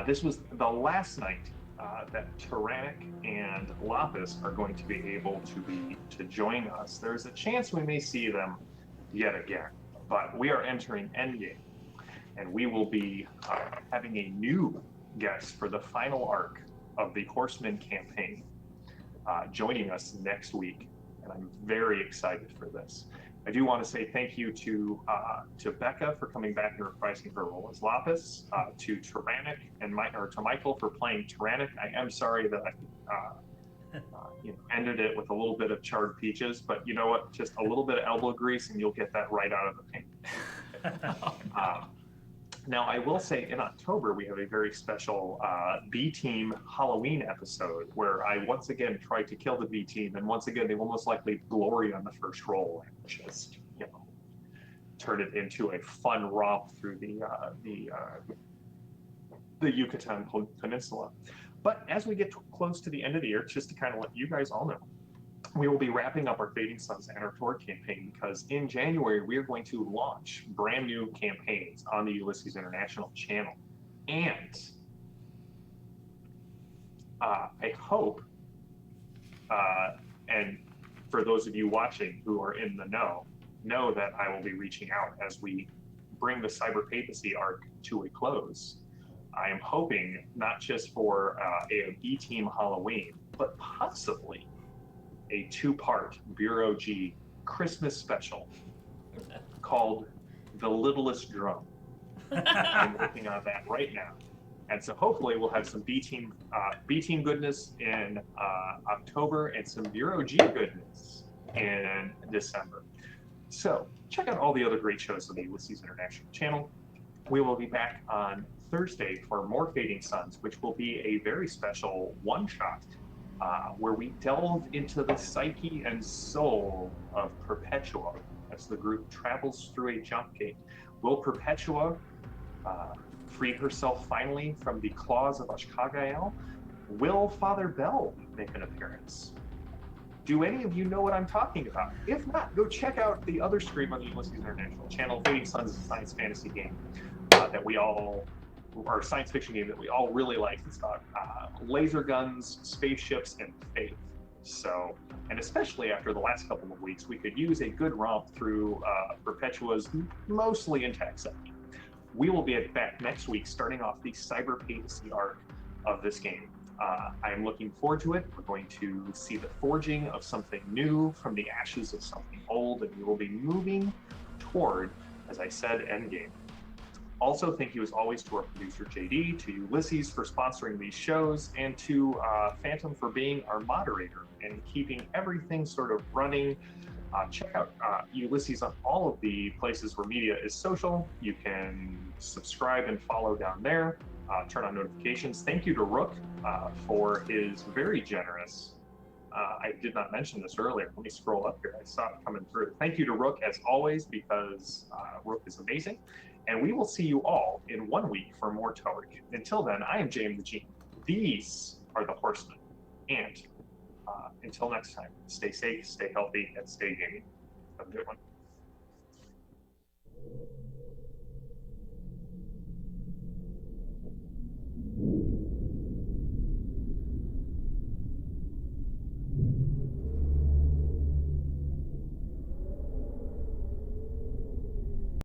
This was the last night that Tyrannic and Lapis are going to be able to join us. There's a chance we may see them yet again, but we are entering Endgame, and we will be having a new guest for the final arc of the Horsemen campaign joining us next week, and I'm very excited for this. I do want to say thank you to Becca for coming back and reprising her role as Lapis, to Tyrannic and to Michael for playing Tyrannic. I am sorry that I ended it with a little bit of charred peaches, but you know what? Just a little bit of elbow grease and you'll get that right out of the paint. Now, I will say in October, we have a very special B-Team Halloween episode where I once again tried to kill the B-Team, and once again, they will most likely glory on the first roll and just, turn it into a fun romp through the Yucatan Peninsula. But as we get close to the end of the year, just to kind of let you guys all know, we will be wrapping up our Fading Suns and our Torg campaign, because in January we are going to launch brand new campaigns on the Ulisses International channel. And I hope, and for those of you watching who are in the know that I will be reaching out as we bring the Cyber Papacy arc to a close. I am hoping not just for a B-Team Halloween, but possibly a 2-part Bureau G Christmas special called The Littlest Drum. I'm working on that right now. And so hopefully we'll have some B-Team goodness in October and some Bureau G goodness in December. So check out all the other great shows on the Ulisses International channel. We will be back on Thursday for more Fading Suns, which will be a very special one-shot where we delve into the psyche and soul of Perpetua as the group travels through a jump gate. Will Perpetua free herself finally from the claws of Ashkagael? Will Father Bell make an appearance? Do any of you know what I'm talking about? If not, go check out the other stream on the Ulisses International channel. Fading Suns is a science fantasy game or science fiction game that we all really like. It's about laser guns, spaceships, and faith. So, and especially after the last couple of weeks, we could use a good romp through Perpetua's mostly intact setting. We will be back next week, starting off the Cyber Papacy arc of this game. I am looking forward to it. We're going to see the forging of something new from the ashes of something old, and we will be moving toward, as I said, Endgame. Also, thank you as always to our producer JD, to Ulysses for sponsoring these shows, and to Phantom for being our moderator and keeping everything sort of running. Check out Ulysses on all of the places where media is social. You can subscribe and follow down there. Turn on notifications. Thank you to Rook for his very generous. I did not mention this earlier. Let me scroll up here. I saw it coming through. Thank you to Rook as always, because Rook is amazing. And we will see you all in 1 week for more Torg. Until then, I am James the Gene. These are the Horsemen. And until next time, stay safe, stay healthy, and stay gaming. Have a good one.